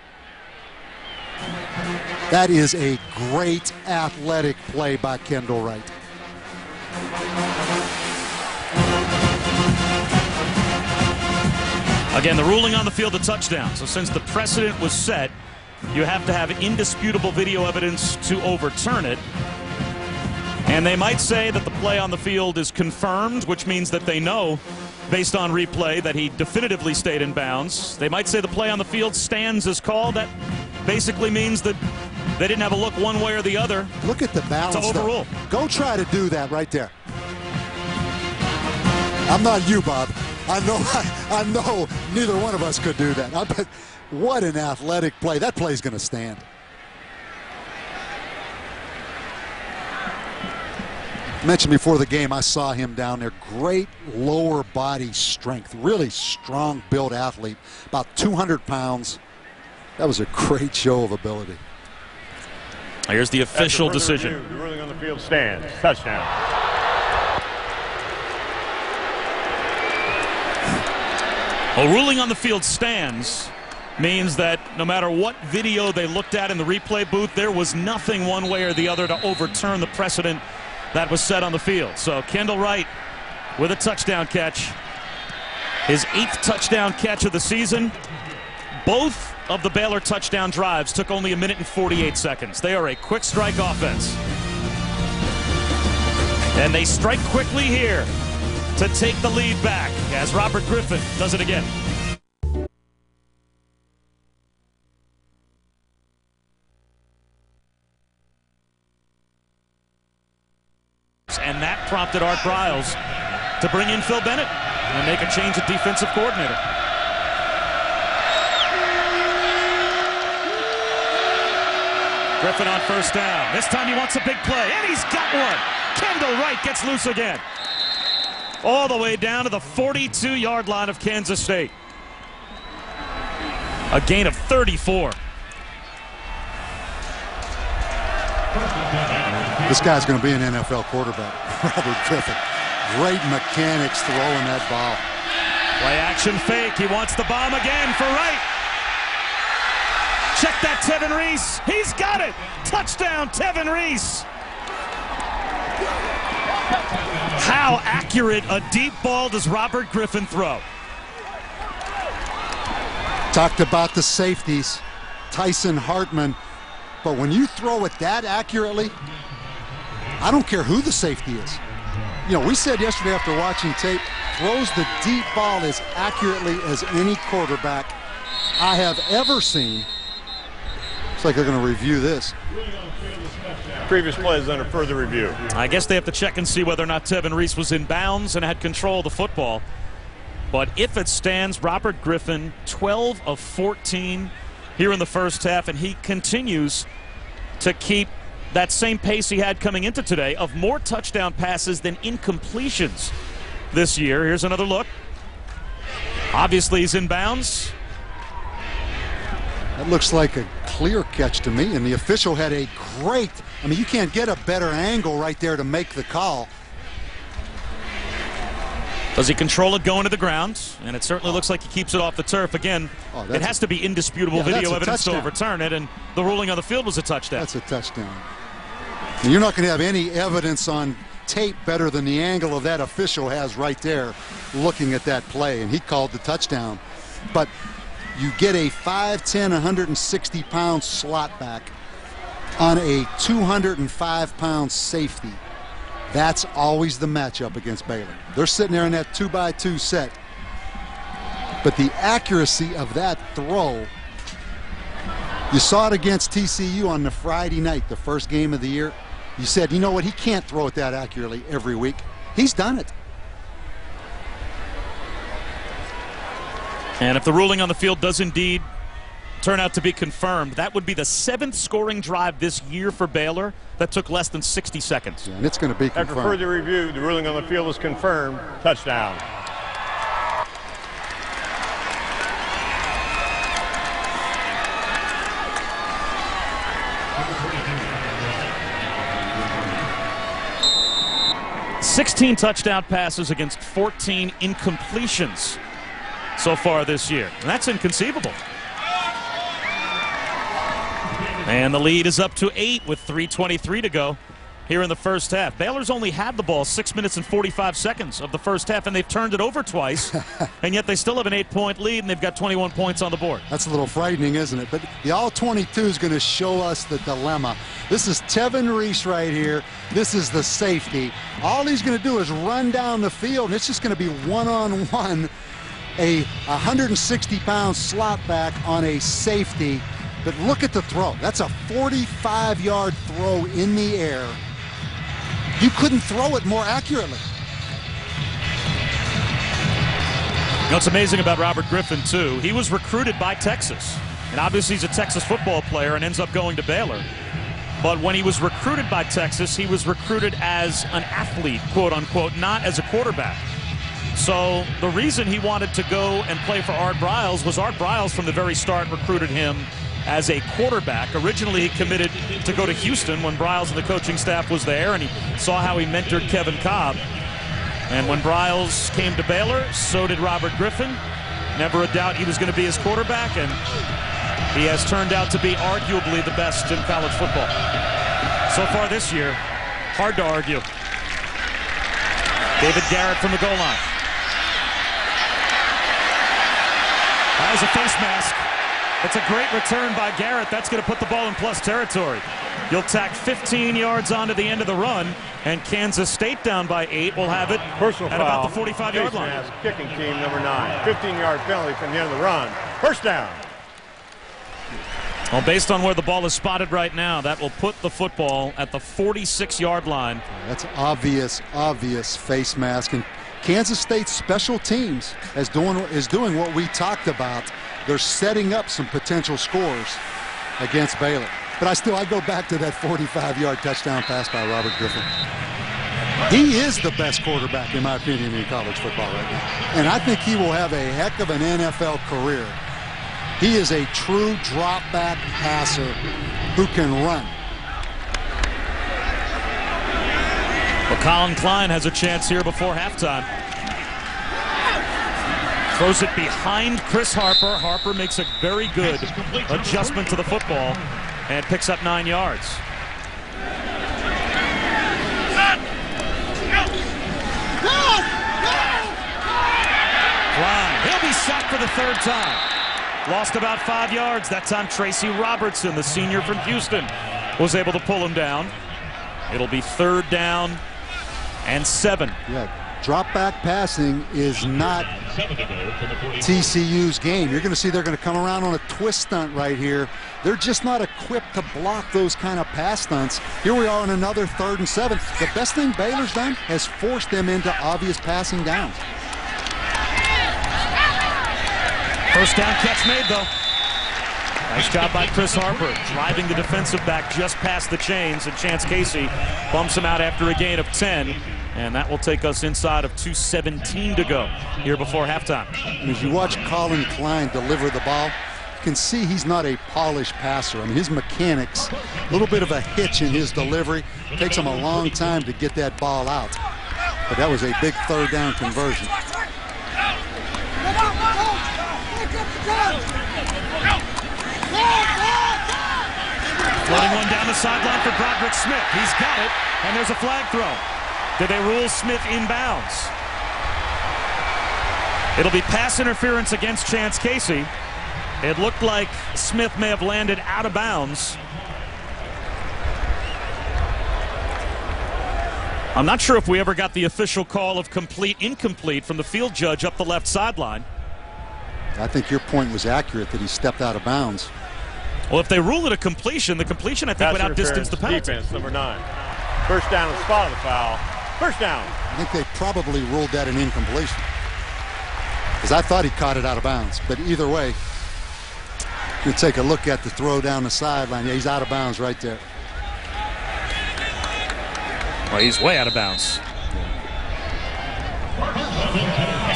That is a great athletic play by Kendall Wright. Again, the ruling on the field, a touchdown. So since the precedent was set, you have to have indisputable video evidence to overturn it. And they might say that the play on the field is confirmed, which means that they know, based on replay, that he definitively stayed in bounds. They might say the play on the field stands as called. That basically means that they didn't have a look one way or the other. Look at the balance. To overrule. Go try to do that right there. I'm not you, Bob. I know neither one of us could do that. But what an athletic play. That play's going to stand. Mentioned before the game, I saw him down there. Great lower body strength. Really strong built athlete. About 200 pounds. That was a great show of ability. Here's the official decision. Review, the ruling on the field stands. Touchdown. A ruling on the field stands means that no matter what video they looked at in the replay booth, there was nothing one way or the other to overturn the precedent that was set on the field. So Kendall Wright with a touchdown catch. His 8th touchdown catch of the season. Both of the Baylor touchdown drives took only 1 minute and 48 seconds. They are a quick strike offense. And they strike quickly here to take the lead back as Robert Griffin does it again. And that prompted Art Briles to bring in Phil Bennett and make a change at defensive coordinator. Griffin on first down. This time he wants a big play, and he's got one. Kendall Wright gets loose again. All the way down to the 42-yard line of Kansas State. A gain of 34. This guy's going to be an NFL quarterback. Robert Griffin. Great mechanics throwing that ball. Play action fake. He wants the bomb again for Wright. Check that, Tevin Reese. He's got it. Touchdown, Tevin Reese. How accurate a deep ball does Robert Griffin throw? Talked about the safeties, Tyson Hartman, but when you throw it that accurately, I don't care who the safety is. You know, we said yesterday after watching tape, throws the deep ball as accurately as any quarterback I have ever seen. Looks like they're going to review this. Previous play is under further review. I guess they have to check and see whether or not Tevin Reese was in bounds and had control of the football. But if it stands, Robert Griffin, 12 of 14 here in the first half, and he continues to keep that same pace he had coming into today of more touchdown passes than incompletions this year. Here's another look. Obviously he's in bounds. That looks like a clear catch to me, and the official had a great, I mean, you can't get a better angle right there to make the call. Does he control it going to the ground? And it certainly looks like he keeps it off the turf. Again, it has to be indisputable video evidence to overturn it, and the ruling on the field was a touchdown. That's a touchdown. And you're not going to have any evidence on tape better than the angle of that official has right there looking at that play, and he called the touchdown. But you get a 5'10", 160-pound slot back on a 205-pound safety. That's always the matchup against Baylor. They're sitting there in that 2-by-2 set. But the accuracy of that throw, you saw it against TCU on the Friday night, the first game of the year. You said, you know what, he can't throw it that accurately every week. He's done it. And if the ruling on the field does indeed turn out to be confirmed, that would be the 7th scoring drive this year for Baylor that took less than 60 seconds. Yeah, and it's going to be confirmed. After further review, the ruling on the field is confirmed. Touchdown. "16 touchdown passes against 14 incompletions so far this year. And that's inconceivable. And the lead is up to 8 with 3:23 to go here in the first half. Baylor's only had the ball 6 minutes and 45 seconds of the first half, and they've turned it over twice, and yet they still have an 8-point lead, and they've got 21 points on the board. That's a little frightening, isn't it? But the All-22 is going to show us the dilemma. This is Tevin Reese right here. This is the safety. All he's going to do is run down the field, and it's just going to be one-on-one, a 160-pound slot back on a safety. But look at the throw. That's a 45-yard throw in the air. You couldn't throw it more accurately. You know what's amazing about Robert Griffin, too? He was recruited by Texas. And obviously he's a Texas football player and ends up going to Baylor. But when he was recruited by Texas, he was recruited as an athlete, quote unquote, not as a quarterback. So the reason he wanted to go and play for Art Briles was Art Briles from the very start recruited him as a quarterback. Originally he committed to go to Houston when Briles and the coaching staff was there, and he saw how he mentored Kevin Cobb. And when Briles came to Baylor, so did Robert Griffin. Never a doubt he was going to be his quarterback, and he has turned out to be arguably the best in college football. So far this year, hard to argue. David Garrett from the goal line. That was a face mask. It's a great return by Garrett. That's going to put the ball in plus territory. You'll tack 15 yards onto the end of the run, and Kansas State down by 8 will have it Personal at foul, about the 45-yard line. Mask, kicking team number 9. 15-yard penalty from the end of the run. First down. Well, based on where the ball is spotted right now, that will put the football at the 46-yard line. That's obvious face mask. And Kansas State special teams is doing what we talked about. They're setting up some potential scores against Baylor. But I go back to that 45-yard touchdown pass by Robert Griffin. He is the best quarterback, in my opinion, in college football right now. And I think he will have a heck of an NFL career. He is a true drop-back passer who can run. Well, Colin Klein has a chance here before halftime. Throws it behind Chris Harper. Harper makes a very good adjustment to the football and picks up 9 yards. Klein, he'll be sacked for the 3rd time. Lost about 5 yards. That time Tracy Robertson, the senior from Houston, was able to pull him down. It'll be 3rd down and 7. Yeah. Drop back passing is not TCU's game. You're going to see they're going to come around on a twist stunt right here. They're just not equipped to block those kind of pass stunts. Here we are on another 3rd and 7. The best thing Baylor's done has forced them into obvious passing downs. First down catch made, though. Nice job by Chris Harper, driving the defensive back just past the chains, and Chance Casey bumps him out after a gain of 10. And that will take us inside of 2:17 to go here before halftime. As you watch Colin Klein deliver the ball, you can see he's not a polished passer. I mean, his mechanics, a little bit of a hitch in his delivery. Takes him a long time to get that ball out. But that was a big 3rd down conversion. Floating one down the sideline for Broderick Smith. He's got it, and there's a flag throw. Did they rule Smith inbounds? It'll be pass interference against Chance Casey. It looked like Smith may have landed out of bounds. I'm not sure if we ever got the official call of complete-incomplete from the field judge up the left sideline. I think your point was accurate that he stepped out of bounds. Well, if they rule it a completion, the completion, I think, would outdistance the penalty. Defense, number 9. First down on the spot of the foul. First down. I think they probably ruled that an incompletion, because I thought he caught it out of bounds. But either way, you take a look at the throw down the sideline. Yeah, he's out of bounds right there. Well, he's way out of bounds.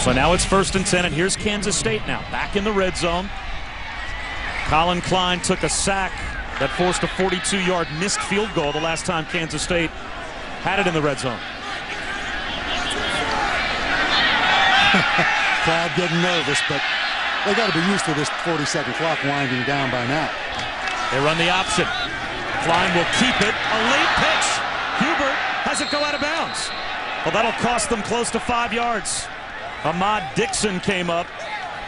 So now it's 1st and 10, and here's Kansas State now, back in the red zone. Colin Klein took a sack that forced a 42-yard missed field goal the last time Kansas State had it in the red zone. Crowd getting nervous, but they got to be used to this 40-second clock winding down by now. They run the option. Klein will keep it. A late pitch. Hubert has it go out of bounds. Well, that'll cost them close to 5 yards. Ahmad Dixon came up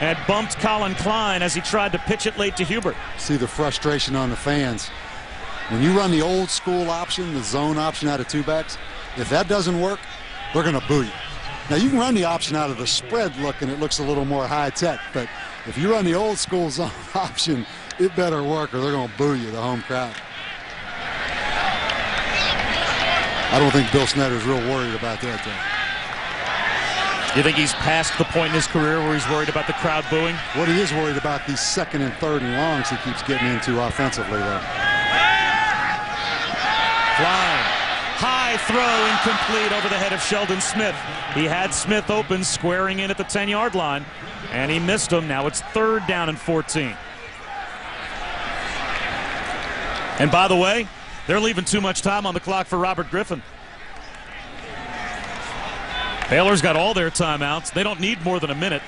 and bumped Colin Klein as he tried to pitch it late to Hubert. See the frustration on the fans. When you run the old school option, the zone option out of 2 backs, if that doesn't work, they're going to boo you. Now, you can run the option out of the spread look, and it looks a little more high-tech, but if you run the old school zone option, it better work or they're going to boo you, the home crowd. I don't think Bill Snyder's real worried about that, though. You think he's past the point in his career where he's worried about the crowd booing? What he is worried about, these 2nd and 3rd and longs he keeps getting into offensively, though. Klein. High throw, incomplete over the head of Sheldon Smith. He had Smith open, squaring in at the 10-yard line, and he missed him. Now it's 3rd down and 14. And by the way, they're leaving too much time on the clock for Robert Griffin. Baylor's got all their timeouts. They don't need more than a minute.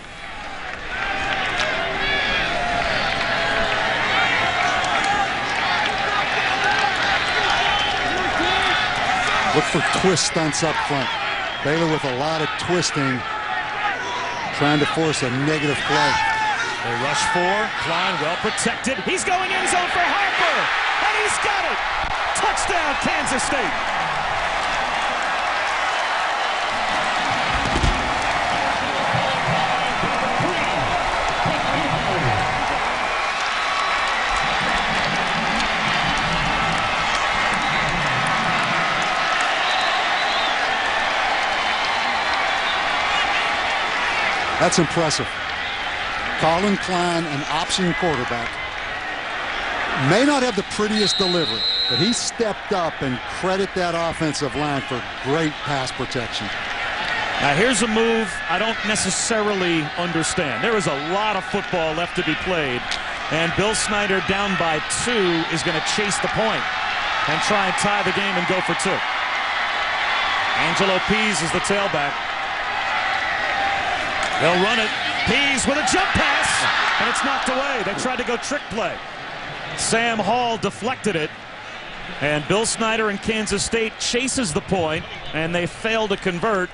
Look for twist stunts up front. Baylor with a lot of twisting, trying to force a negative play. They rush 4. Klein well protected. He's going end zone for Harper, and he's got it. Touchdown, Kansas State. That's impressive. Colin Klein, an option quarterback, may not have the prettiest delivery, but he stepped up, and credit that offensive line for great pass protection. Now here's a move I don't necessarily understand. There is a lot of football left to be played, and Bill Snyder down by 2 is going to chase the point and try and tie the game and go for 2. Angelo Pease is the tailback. They'll run it. Pease with a jump pass, and it's knocked away. They tried to go trick play. Sam Hall deflected it, and Bill Snyder in Kansas State chases the point, and they fail to convert,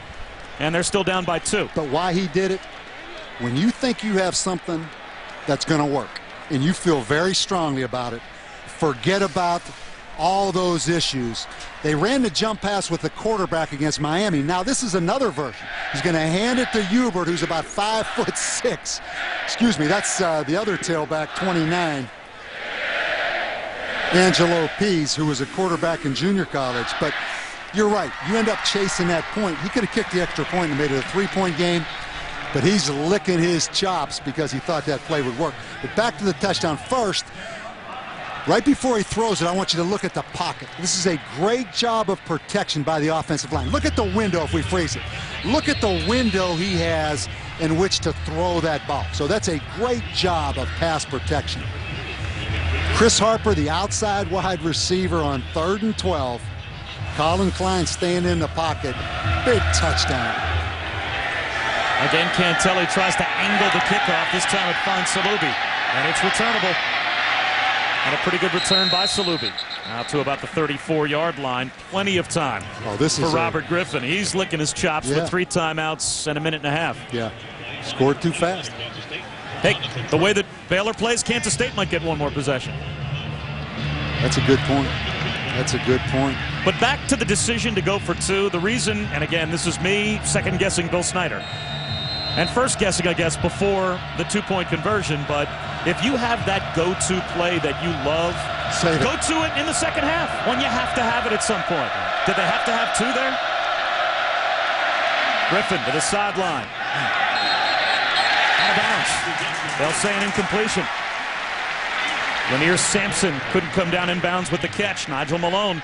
and they're still down by 2. But why he did it, when you think you have something that's going to work, and you feel very strongly about it, forget about all those issues. They ran the jump pass with the quarterback against Miami. Now this is another version. He's going to hand it to Hubert, who's about 5'6". Excuse me, that's the other tailback, 29. Angelo Pease, who was a quarterback in junior college. But you're right, you end up chasing that point. He could have kicked the extra point and made it a 3-point game, but he's licking his chops because he thought that play would work. But back to the touchdown first. Right before he throws it, I want you to look at the pocket. This is a great job of protection by the offensive line. Look at the window if we freeze it. Look at the window he has in which to throw that ball. So that's a great job of pass protection. Chris Harper, the outside wide receiver on 3rd and 12. Colin Klein staying in the pocket. Big touchdown. Again, Cantelli tries to angle the kickoff. This time it finds Salubi, and it's returnable. And a pretty good return by Salubi. Out to about the 34-yard line. Plenty of time for Robert Griffin. He's licking his chops with 3 timeouts and a minute and a half. Yeah, scored too fast. Hey, the way that Baylor plays, Kansas State might get one more possession. That's a good point. That's a good point. But back to the decision to go for 2. The reason, and again, this is me second-guessing Bill Snyder. And first guessing, I guess, before the 2-point conversion. But if you have that go-to play that you love, go to it in the second half when you have to have it at some point. Did they have to have 2 there? Griffin to the sideline. Out of bounds. They'll say an incompletion. Lanier Sampson couldn't come down in bounds with the catch. Nigel Malone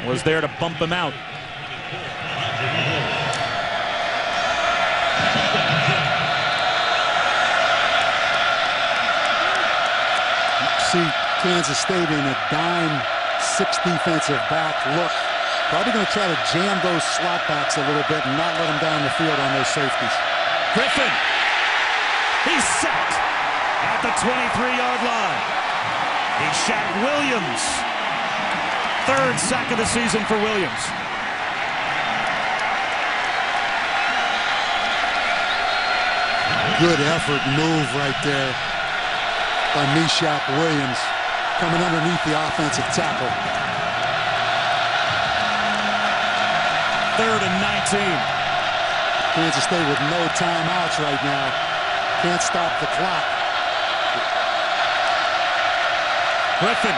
was there to bump him out. See Kansas State in a dime 6 defensive back look. Probably going to try to jam those slot backs a little bit and not let them down the field on those safeties. Griffin. He's sacked at the 23-yard line. He shot Williams. 3rd sack of the season for Williams. Good effort move right there by Meshach Williams, coming underneath the offensive tackle. 3rd and 19. Kansas State with no timeouts right now. Can't stop the clock. Griffin.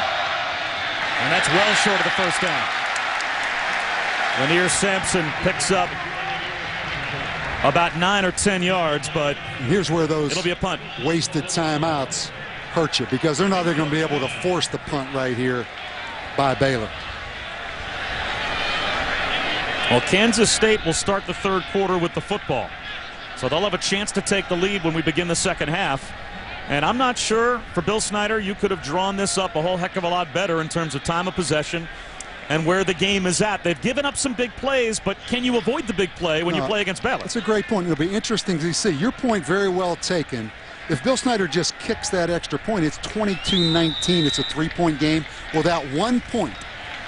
And that's well short of the first down. Lanier Sampson picks up about 9 or 10 yards, but here's where those it'll be a punt. Wasted timeouts hurt you, because they're not going to be able to force the punt right here by Baylor. Well, Kansas State will start the third quarter with the football. So they'll have a chance to take the lead when we begin the second half. And I'm not sure, for Bill Snyder, you could have drawn this up a whole heck of a lot better in terms of time of possession and where the game is at. They've given up some big plays, but can you avoid the big play when you play against Baylor? That's a great point. It'll be interesting to see. Your point very well taken. If Bill Snyder just kicks that extra point, it's 22-19. It's a three-point game. Will that 1 point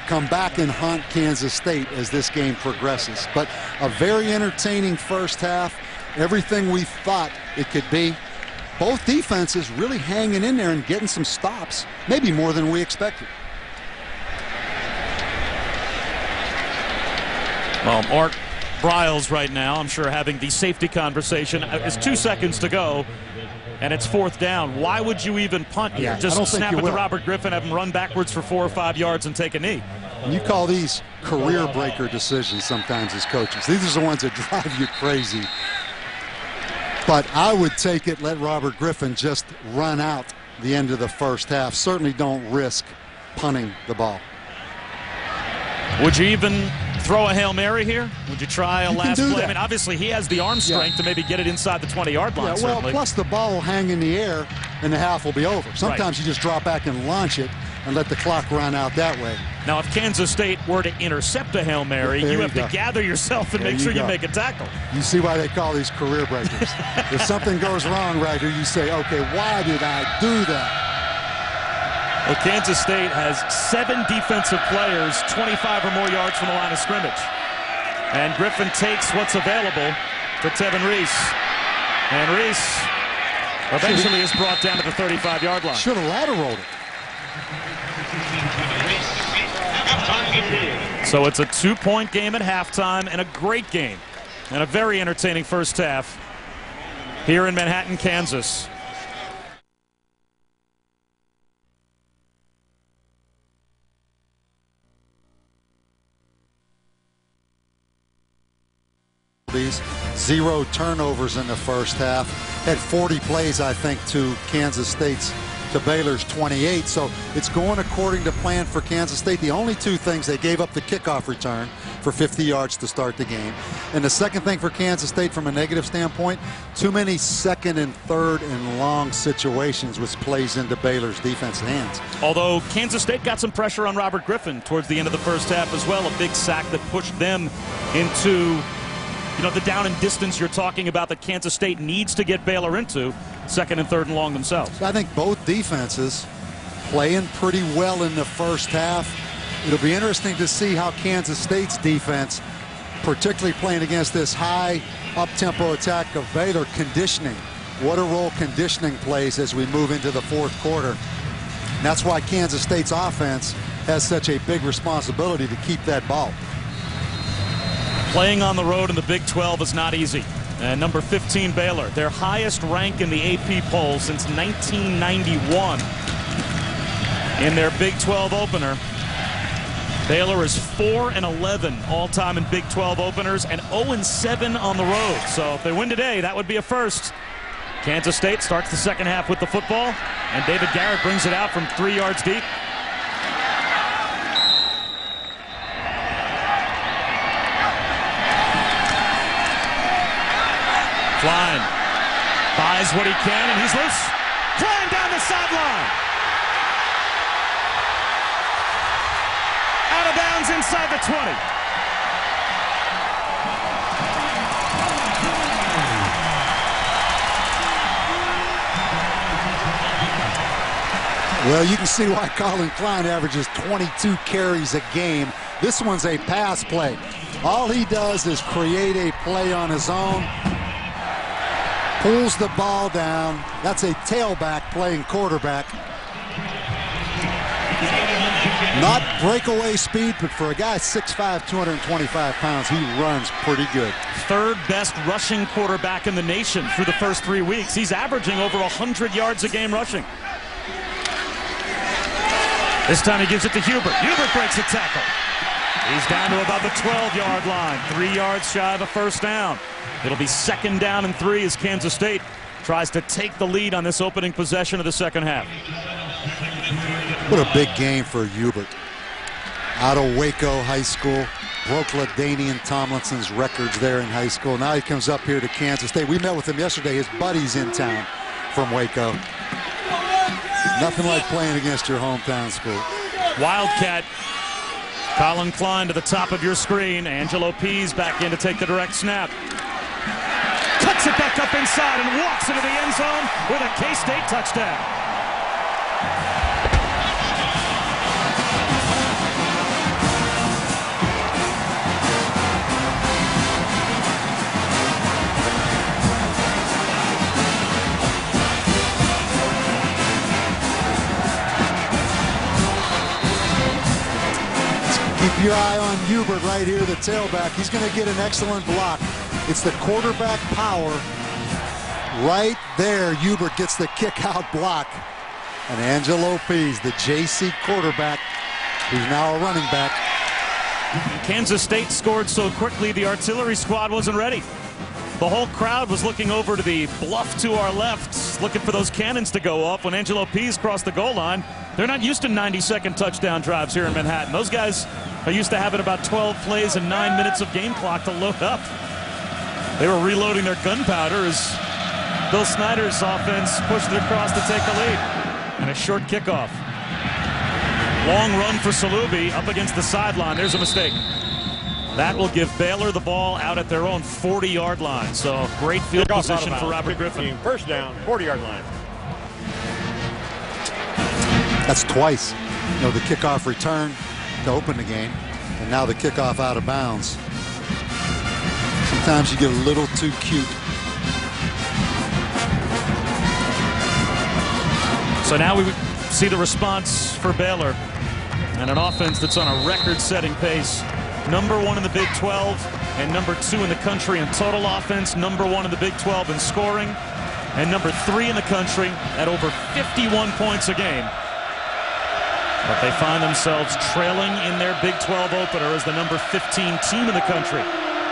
come back and haunt Kansas State as this game progresses? But a very entertaining first half. Everything we thought it could be. Both defenses really hanging in there and getting some stops, maybe more than we expected. Well, Art Briles right now, I'm sure, having the safety conversation. It's 2 seconds to go, and it's fourth down. Why would you even punt here? Just snap it to Robert Griffin, have him run backwards for 4 or 5 yards and take a knee. You call these career breaker decisions sometimes as coaches. These are the ones that drive you crazy. But I would take it, let Robert Griffin just run out the end of the first half. Certainly don't risk punting the ball. Would you even throw a Hail Mary here? Would you try a last play? I mean, obviously he has the arm strength to maybe get it inside the 20-yard line. Yeah, well, plus the ball will hang in the air and the half will be over. Sometimes you just drop back and launch it and let the clock run out that way. Now, if Kansas State were to intercept a Hail Mary, you have to gather yourself and make sure you make a tackle. You see why they call these career breakers. If something goes wrong right here, you say, okay, why did I do that? Well, Kansas State has 7 defensive players 25 or more yards from the line of scrimmage. And Griffin takes what's available to Tevin Reese. And Reese eventually is brought down to the 35-yard line. Should have lateraled it. So it's a 2-point game at halftime and a great game and a very entertaining first half here in Manhattan, Kansas. These 0 turnovers in the first half. Had 40 plays, I think, to Kansas State's to Baylor's 28. So it's going according to plan for Kansas State. The only 2 things, they gave up the kickoff return for 50 yards to start the game. And the second thing for Kansas State from a negative standpoint, too many second and third and long situations, which plays into Baylor's defensive hands. Although Kansas State got some pressure on Robert Griffin towards the end of the first half as well. A big sack that pushed them into, you know, the down and distance you're talking about that Kansas State needs to get Baylor into, second and third and long themselves. I think both defenses playing pretty well in the first half. It'll be interesting to see how Kansas State's defense, particularly playing against this high up-tempo attack of Baylor, conditioning. What a role conditioning plays as we move into the fourth quarter. And that's why Kansas State's offense has such a big responsibility to keep that ball. Playing on the road in the Big 12 is not easy. And number 15, Baylor, their highest rank in the AP poll since 1991. In their Big 12 opener, Baylor is 4-11 all-time in Big 12 openers and 0-7 on the road. So if they win today, that would be a first. Kansas State starts the second half with the football, and David Garrett brings it out from 3 yards deep. Klein buys what he can, and he's loose. Klein down the sideline. Out of bounds inside the 20. Well, you can see why Colin Klein averages 22 carries a game. This one's a pass play. All he does is create a play on his own. Pulls the ball down. That's a tailback playing quarterback. Not breakaway speed, but for a guy 6'5", 225 pounds, he runs pretty good. Third best rushing quarterback in the nation through the first 3 weeks. He's averaging over 100 yards a game rushing. This time he gives it to Hubert. Hubert breaks a tackle. He's down to about the 12-yard line. 3 yards shy of a first down. It'll be second down and 3 as Kansas State tries to take the lead on this opening possession of the second half. What a big game for Hubert. Out of Waco High School. broke LaDainian Tomlinson's records there in high school. Now he comes up here to Kansas State. We met with him yesterday. His buddy's in town from Waco. Nothing like playing against your hometown school. Wildcat. Colin Klein to the top of your screen. Angelo Pease back in to take the direct snap. Cuts it back up inside and walks into the end zone with a K-State touchdown. Keep your eye on Hubert right here, the tailback. He's going to get an excellent block. It's the quarterback power. Right there, Hubert gets the kick-out block. And Angelo Pease, the JC quarterback, who's now a running back. Kansas State scored so quickly, the artillery squad wasn't ready. The whole crowd was looking over to the bluff to our left, looking for those cannons to go off when Angelo Pease crossed the goal line. They're not used to 90-second touchdown drives here in Manhattan. Those guys are used to having about 12 plays and 9 minutes of game clock to load up. They were reloading their gunpowder as Bill Snyder's offense pushed it across to take the lead. And a short kickoff. Long run for Salubi up against the sideline. There's a mistake. That will give Baylor the ball out at their own 40-yard line. So great field position for Robert Griffin. First down, 40-yard line. That's twice. You know, the kickoff return to open the game, and now the kickoff out of bounds. Sometimes you get a little too cute. So now we see the response for Baylor and an offense that's on a record-setting pace. #1 in the Big 12 and #2 in the country in total offense. #1 in the Big 12 in scoring and #3 in the country at over 51 points a game. But they find themselves trailing in their Big 12 opener as the #15 team in the country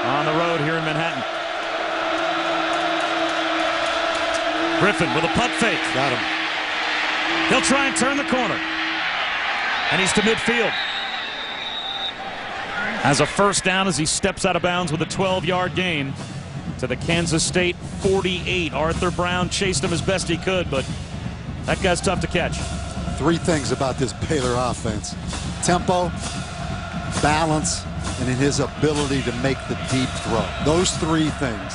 on the road here in Manhattan. Griffin with a punt fake. Got him. He'll try and turn the corner. And he's to midfield. Has a first down as he steps out of bounds with a 12-yard gain to the Kansas State 48. Arthur Brown chased him as best he could, but that guy's tough to catch. Three things about this Baylor offense: tempo, balance, and in his ability to make the deep throw. Those three things.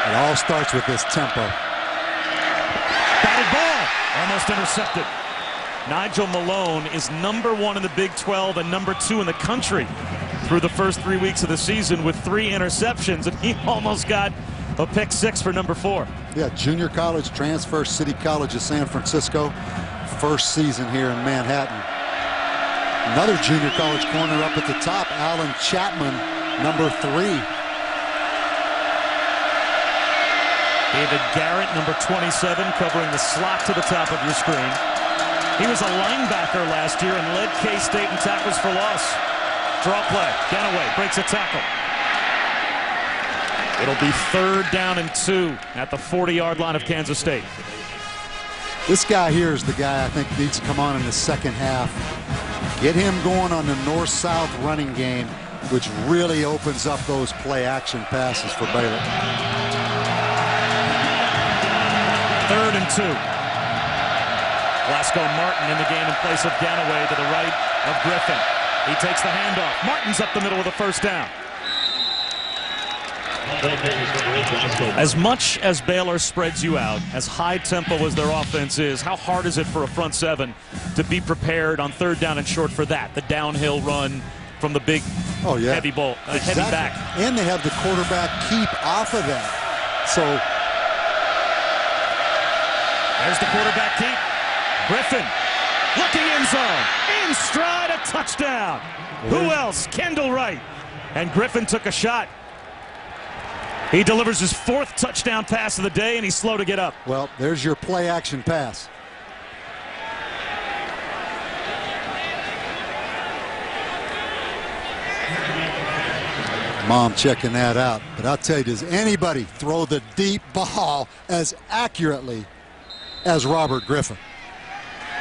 It all starts with this tempo. Batted ball, almost intercepted. Nigel Malone is #1 in the Big 12 and #2 in the country through the first 3 weeks of the season with 3 interceptions, and he almost got a pick 6 for #4. Yeah, junior college transfer, City College of San Francisco. First season here in Manhattan. Another junior college corner up at the top, Alan Chapman, #3. David Garrett, #27, covering the slot to the top of your screen. He was a linebacker last year and led K-State in tackles for loss. Draw play. Ganaway breaks a tackle. It'll be 3rd down and 2 at the 40-yard line of Kansas State. This guy here is the guy I think needs to come on in the second half. Get him going on the north-south running game, which really opens up those play-action passes for Baylor. 3rd and 2. Glasgow Martin in the game in place of Ganaway to the right of Griffin. He takes the handoff. Martin's up the middle with a first down. As much as Baylor spreads you out, as high tempo as their offense is, how hard is it for a front seven to be prepared on 3rd down and short for that? The downhill run from the big heavy ball, heavy back. And they have the quarterback keep off of that. So there's the quarterback keep. Griffin looking in zone. In stride, a touchdown. Who else? Kendall Wright. And Griffin took a shot. He delivers his 4th touchdown pass of the day, and he's slow to get up. Well, there's your play-action pass. Mom checking that out. But I'll tell you, does anybody throw the deep ball as accurately as Robert Griffin?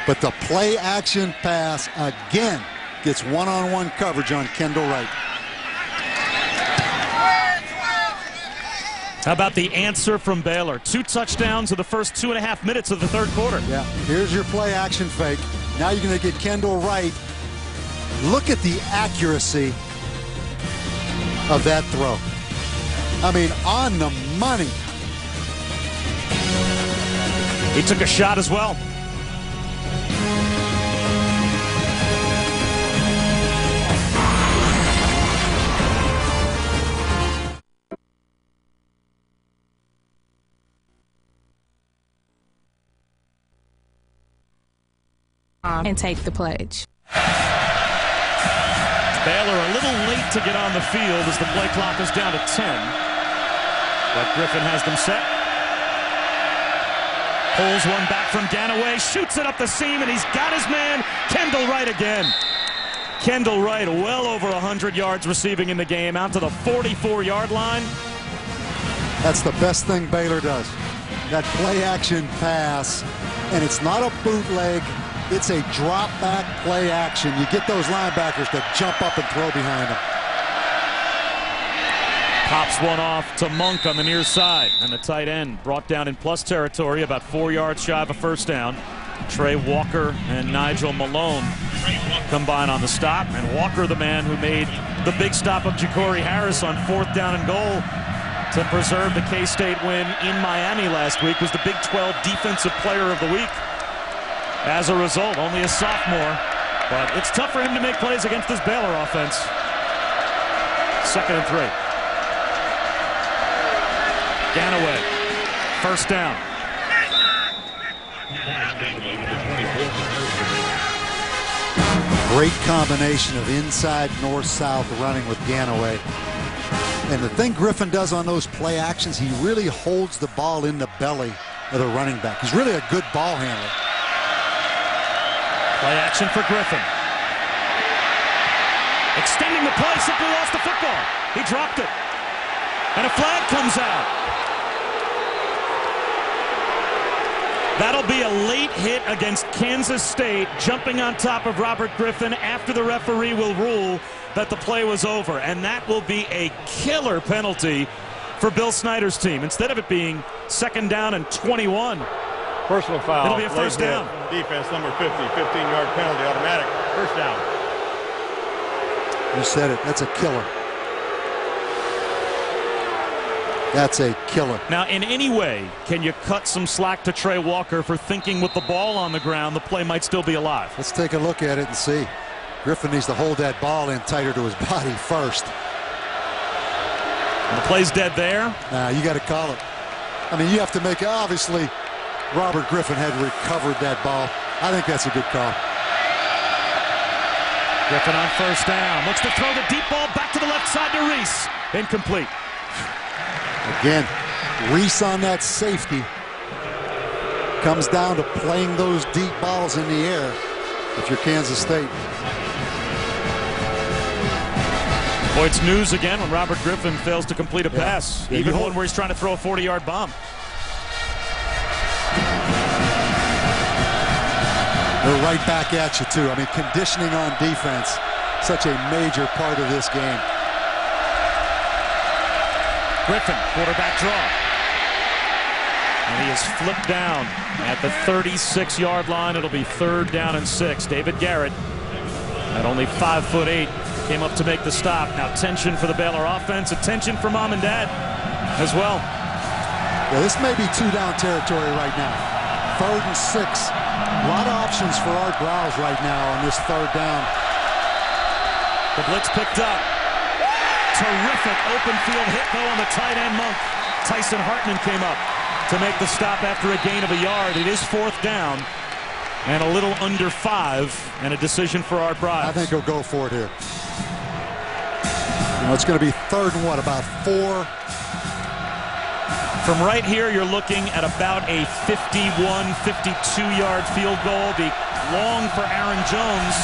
But the play-action pass, again, gets one-on-one coverage on Kendall Wright. How about the answer from Baylor? 2 touchdowns in the first 2.5 minutes of the third quarter. Yeah, here's your play action fake. Now you're going to get Kendall Wright. Look at the accuracy of that throw. I mean, on the money. He took a shot as well. And take the pledge. Baylor a little late to get on the field as the play clock is down to 10. But Griffin has them set. Pulls one back from Ganaway, shoots it up the seam, and he's got his man, Kendall Wright again. Kendall Wright, well over 100 yards receiving in the game, out to the 44-yard line. That's the best thing Baylor does. That play action pass, and it's not a bootleg. It's a drop back play action. You get those linebackers to jump up and throw behind them. Pops one off to Monk on the near side. And the tight end brought down in plus territory, about 4 yards shy of a first down. Trey Walker and Nigel Malone combine on the stop. And Walker, the man who made the big stop of Ja'Cory Harris on 4th down and goal to preserve the K-State win in Miami last week, was the Big 12 Defensive Player of the Week. As a result, only a sophomore, but it's tough for him to make plays against this Baylor offense. 2nd and 3. Ganaway, first down. Great combination of inside north-south running with Ganaway. And the thing Griffin does on those play actions, he really holds the ball in the belly of the running back. He's really a good ball handler. Play action for Griffin. Extending the play, simply lost the football. He dropped it. And a flag comes out. That'll be a late hit against Kansas State, jumping on top of Robert Griffin after the referee will rule that the play was over. And that will be a killer penalty for Bill Snyder's team. Instead of it being 2nd down and 21. Personal foul. It'll be a first down. Defense number 50, 15-yard penalty, automatic. First down. You said it. That's a killer. That's a killer. Now, in any way, can you cut some slack to Trey Walker for thinking with the ball on the ground the play might still be alive? Let's take a look at it and see. Griffin needs to hold that ball in tighter to his body first. And the play's dead there. Nah, you got to call it. I mean, you have to make it. Obviously, Robert Griffin had recovered that ball. I think that's a good call. Griffin on first down. Looks to throw the deep ball back to the left side to Reese. Incomplete. Again, Reese on that safety. Comes down to playing those deep balls in the air if you're Kansas State. Boy, it's news again when Robert Griffin fails to complete a pass. Yeah, even one where he's trying to throw a 40-yard bomb. They're right back at you, too. I mean, conditioning on defense, such a major part of this game. Griffin, quarterback draw. And he is flipped down at the 36-yard line. It'll be 3rd down and 6. David Garrett, at only 5'8", came up to make the stop. Now tension for the Baylor offense, attention for mom and dad as well. Yeah, this may be 2-down territory right now. 3rd and 6. A lot of options for Art Browse right now on this 3rd down. The blitz picked up. Terrific open field hit though on the tight end Monk. Tyson Hartman came up to make the stop after a gain of a yard. It is 4th down and a little under 5 and a decision for Art Browse. I think he'll go for it here. You know, it's going to be 3rd and what, about 4? From right here, you're looking at about a 51, 52-yard field goal. The long for Aaron Jones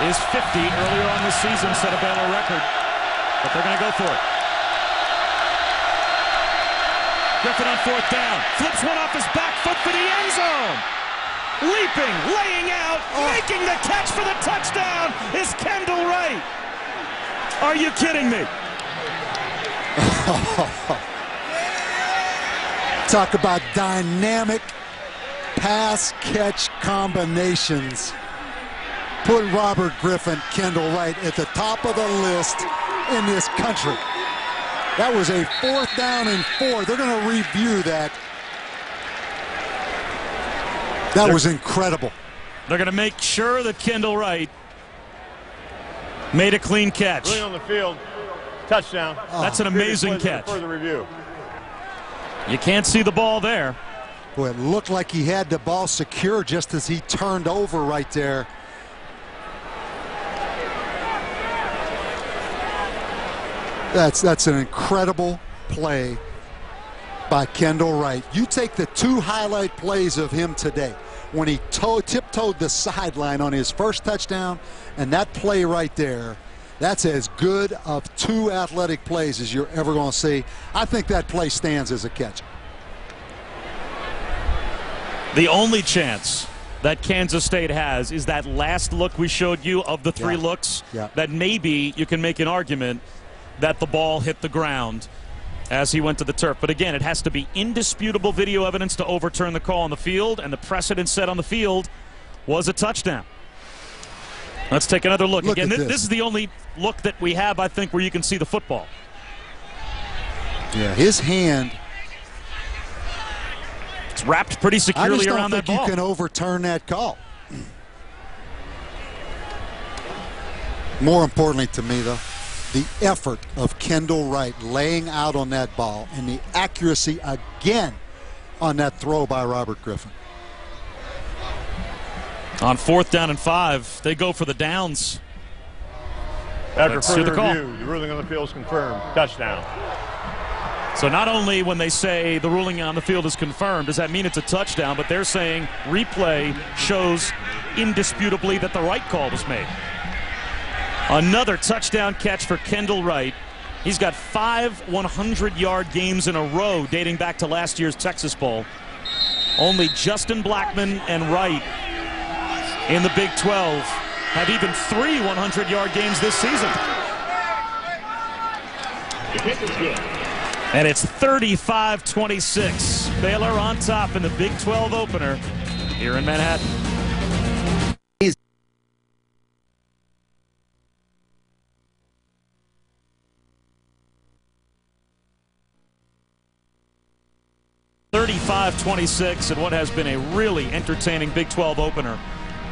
is 50. Earlier on this season, set a Baylor record. But they're going to go for it. Griffin on 4th down. Flips one off his back foot for the end zone. Leaping, laying out, making the catch for the touchdown is Kendall Wright. Are you kidding me? Talk about dynamic pass-catch combinations. Put Robert Griffin, Kendall Wright at the top of the list in this country. That was a 4th down and 4. They're going to review that. That was incredible. They're going to make sure that Kendall Wright made a clean catch. Really on the field. Touchdown. That's an amazing catch. Further review. You can't see the ball there. Boy, it looked like he had the ball secure just as he turned over right there. That's an incredible play by Kendall Wright. You take the 2 highlight plays of him today, when he tiptoed the sideline on his first touchdown, and that play right there, that's as good of 2 athletic plays as you're ever going to see. I think that play stands as a catch. The only chance that Kansas State has is that last look we showed you of the 3 looks, that maybe you can make an argument that the ball hit the ground as he went to the turf. But again, it has to be indisputable video evidence to overturn the call on the field, and the precedent set on the field was a touchdown. Let's take another look. Again, this is the only look that we have, I think, where you can see the football. Yeah, his hand. It's wrapped pretty securely around that ball. I just don't think you can overturn that call. More importantly to me, though, the effort of Kendall Wright laying out on that ball and the accuracy again on that throw by Robert Griffin. On 4th down and 5, they go for the downs. After further review, the ruling on the field is confirmed. Touchdown. So not only when they say the ruling on the field is confirmed does that mean it's a touchdown, but they're saying replay shows indisputably that the right call was made. Another touchdown catch for Kendall Wright. He's got 5 100-yard games in a row dating back to last year's Texas Bowl. Only Justin Blackman and Wright in the Big 12 have even 3 100-yard games this season. And it's 35-26. Baylor on top in the Big 12 opener here in Manhattan. (35-26) in what has been a really entertaining Big 12 opener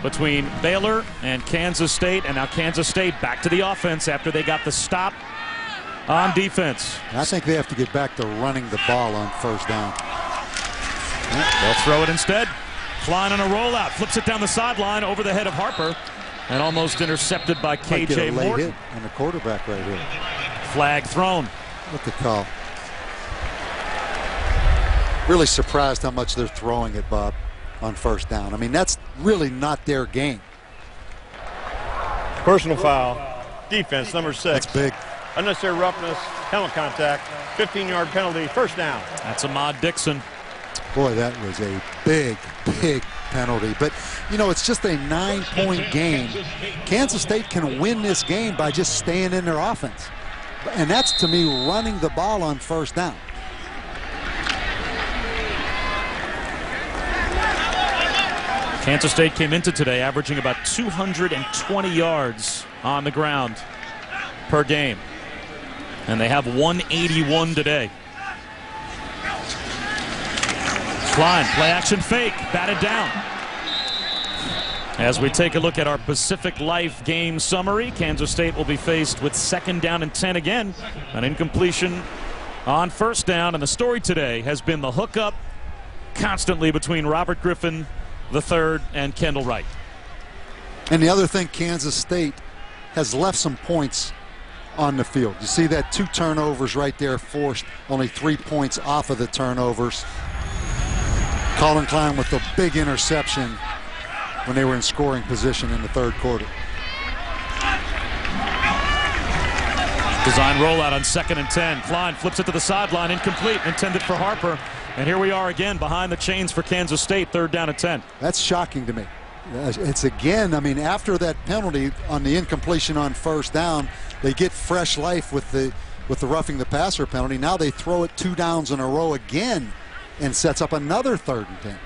between Baylor and Kansas State, and now Kansas State back to the offense after they got the stop on defense. I think they have to get back to running the ball on 1st down. They'll throw it instead. Klein on a rollout, flips it down the sideline over the head of Harper, and almost intercepted by KJ Morton. Hit on the quarterback right here. Flag thrown. What the call? Really surprised how much they're throwing it, Bob, on 1st down. I mean, that's really not their game. Personal foul. Defense, number 6. That's big. Unnecessary roughness, helmet contact, 15-yard penalty, 1st down. That's Ahmad Dixon. Boy, that was a big, big penalty. But, you know, it's just a 9-point game. Kansas State can win this game by just staying in their offense. And that's, to me, running the ball on 1st down. Kansas State came into today averaging about 220 yards on the ground per game. And they have 181 today. Klein, play action fake, batted down. As we take a look at our Pacific Life game summary, Kansas State will be faced with 2nd down and 10 again. An incompletion on 1st down, and the story today has been the hookup constantly between Robert Griffin III and Kendall Wright. And the other thing, Kansas State has left some points on the field. You see that 2 turnovers right there forced, only 3 points off of the turnovers. Colin Klein with the big interception when they were in scoring position in the 3rd quarter. Design rollout on 2nd and 10. Klein flips it to the sideline, incomplete, intended for Harper. And here we are again behind the chains for Kansas State, 3rd down and 10. That's shocking to me. It's again, I mean, after that penalty on the incompletion on 1st down, they get fresh life with the roughing the passer penalty. Now they throw it 2 downs in a row again and sets up another 3rd and 10.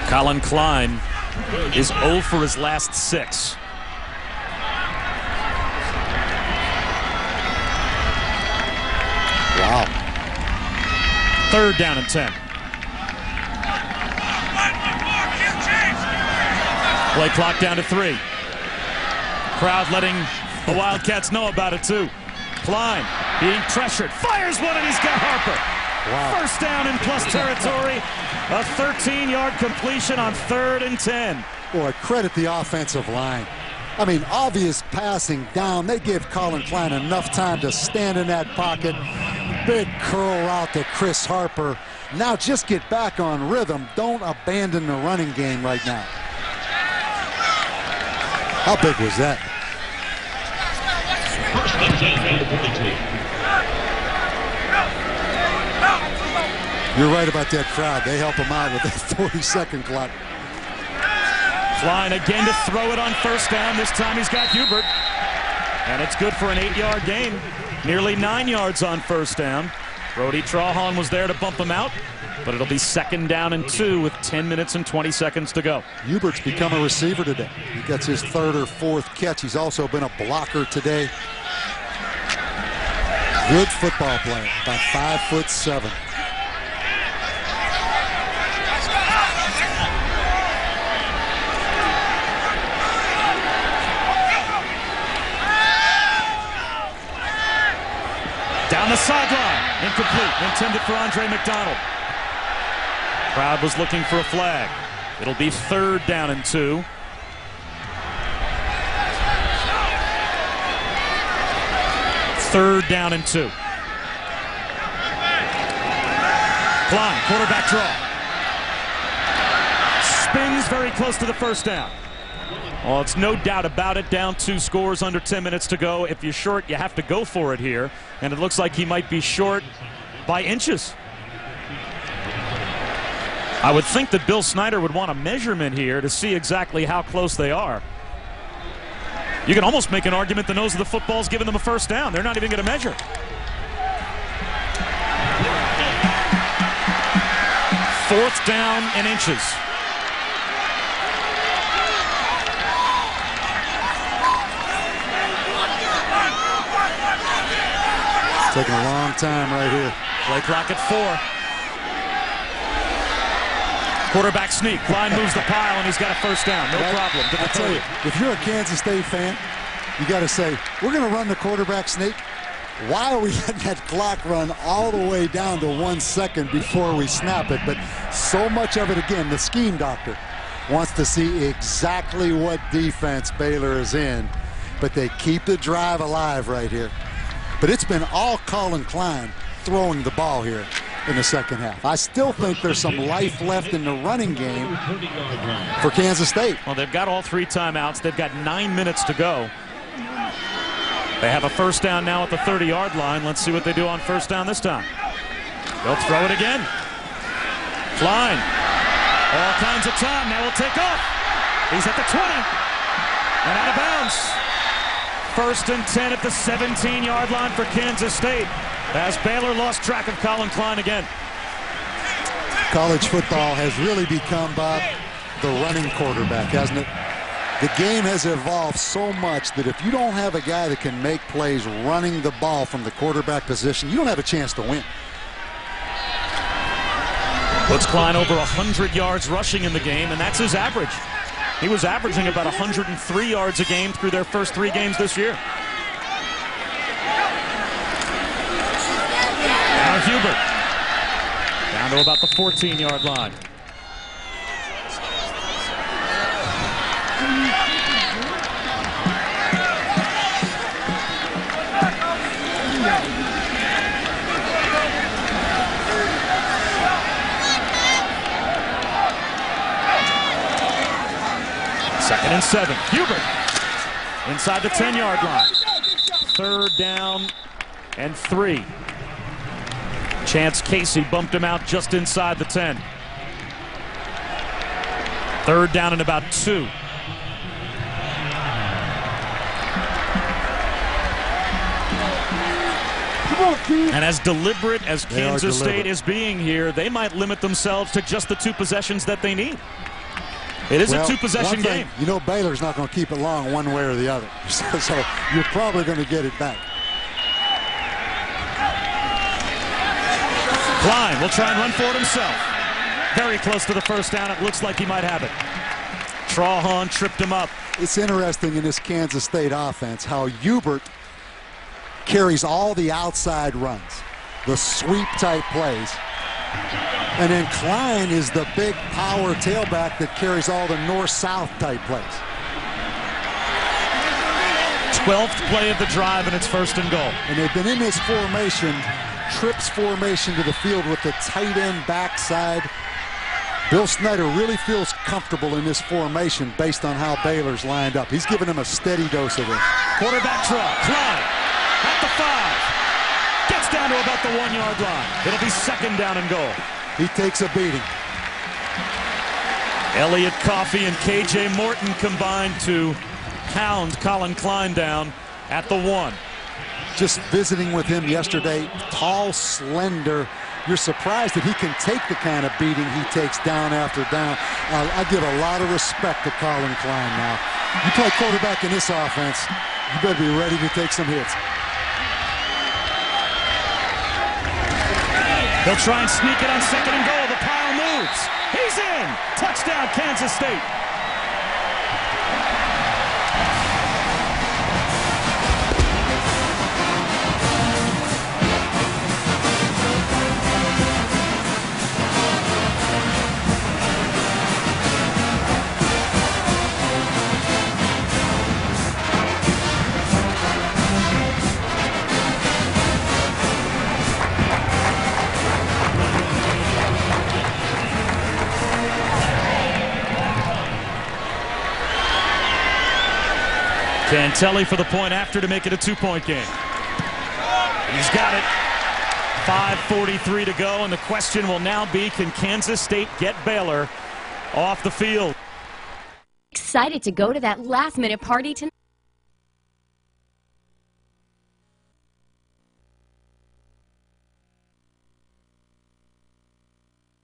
Colin Klein is 0 for his last 6. Wow. 3rd down and 10. Play clock down to 3. Crowd letting the Wildcats know about it too. Klein being pressured, fires one, and he's got Harper. Wow. First down in plus territory. A 13-yard completion on 3rd and 10. Boy, credit the offensive line. I mean, obvious passing down. They give Colin Klein enough time to stand in that pocket. Big curl route to Chris Harper. Now just get back on rhythm. Don't abandon the running game right now. How big was that? You're right about that crowd. They help him out with that 40-second clock. Klein again to throw it on 1st down. This time he's got Hubert. And it's good for an 8-yard gain. Nearly 9 yards on 1st down. Brody Trahan was there to bump him out. But it'll be 2nd down and 2 with 10 minutes and 20 seconds to go. Hubert's become a receiver today. He gets his 3rd or 4th catch. He's also been a blocker today. Good football player, about 5'7". Down the sideline, incomplete, intended for Andre McDonald. Crowd was looking for a flag. It'll be 3rd down and 2. Third down and 2. Klein, quarterback draw. Spins very close to the 1st down. Well, it's no doubt about it. Down 2 scores, under 10 minutes to go. If you're short, you have to go for it here. And it looks like he might be short by inches. I would think that Bill Snyder would want a measurement here to see exactly how close they are. You can almost make an argument the nose of the football's giving them a 1st down. They're not even going to measure. Fourth down and inches. Taking a long time right here. Play clock at 4. Quarterback sneak. Klein moves the pile, and he's got a 1st down. No problem. I tell you, if you're a Kansas State fan, you got to say, we're going to run the quarterback sneak. Why are we letting that clock run all the way down to 1 second before we snap it? But so much of it, again, the scheme doctor wants to see exactly what defense Baylor is in, but they keep the drive alive right here. But it's been all Colin Klein throwing the ball here in the 2nd half. I still think there's some life left in the running game for Kansas State. Well, they've got all 3 timeouts. They've got 9 minutes to go. They have a 1st down now at the 30-yard line. Let's see what they do on 1st down this time. They'll throw it again. Klein. All kinds of time. Now he'll take off. He's at the 20. And out of bounds. 1st and 10 at the 17-yard line for Kansas State, as Baylor lost track of Colin Klein again. College football has really become, Bob, the running quarterback, hasn't it? The game has evolved so much that if you don't have a guy that can make plays running the ball from the quarterback position, you don't have a chance to win. Puts Klein over 100 yards rushing in the game, and that's his average. He was averaging about 103 yards a game through their first 3 games this year. Now Hubert. Down to about the 14-yard line. Second and 7. Hubert inside the 10-yard line. 3rd down and 3. Chance Casey bumped him out just inside the 10. 3rd down and about 2. And as deliberate as Kansas State is being here, they might limit themselves to just the 2 possessions that they need. It is a 2-possession game. You know Baylor's not going to keep it long one way or the other. So you're probably going to get it back. Klein will try and run for it himself. Very close to the first down. It looks like he might have it. Trahan tripped him up. It's interesting in this Kansas State offense how Hubert carries all the outside runs, the sweep-type plays. And then Klein is the big power tailback that carries all the north-south type plays. 12th play of the drive, and it's 1st and goal. And they've been in this formation, trips formation to the field with the tight end backside. Bill Snyder really feels comfortable in this formation based on how Baylor's lined up. He's giving him a steady dose of it. Quarterback draw. Klein at the 5. Gets down to about the 1-yard line. It'll be 2nd down and goal. He takes a beating. Elliott Coffey and K.J. Morton combined to pound Colin Klein down at the 1. Just visiting with him yesterday, tall, slender. You're surprised that he can take the kind of beating he takes down after down. I give a lot of respect to Colin Klein now. You play quarterback in this offense, you better be ready to take some hits. They'll try and sneak it on 2nd and goal. The pile moves. He's in. Touchdown, Kansas State. Cantelli for the point after to make it a 2-point game. He's got it. 5:43 to go, and the question will now be, can Kansas State get Baylor off the field? Excited to go to that last-minute party tonight.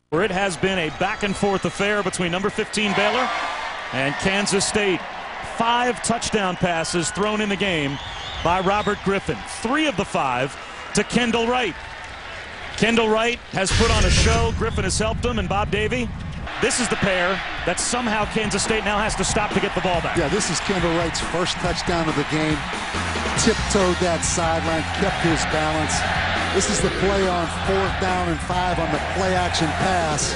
Where it has been a back-and-forth affair between number 15 Baylor and Kansas State. 5 touchdown passes thrown in the game by Robert Griffin. 3 of the 5 to Kendall Wright. Kendall Wright has put on a show. Griffin has helped him, and Bob Davie. This is the pair that somehow Kansas State now has to stop to get the ball back. Yeah, this is Kendall Wright's first touchdown of the game. Tiptoed that sideline, kept his balance. This is the play on 4th down and 5 on the play-action pass.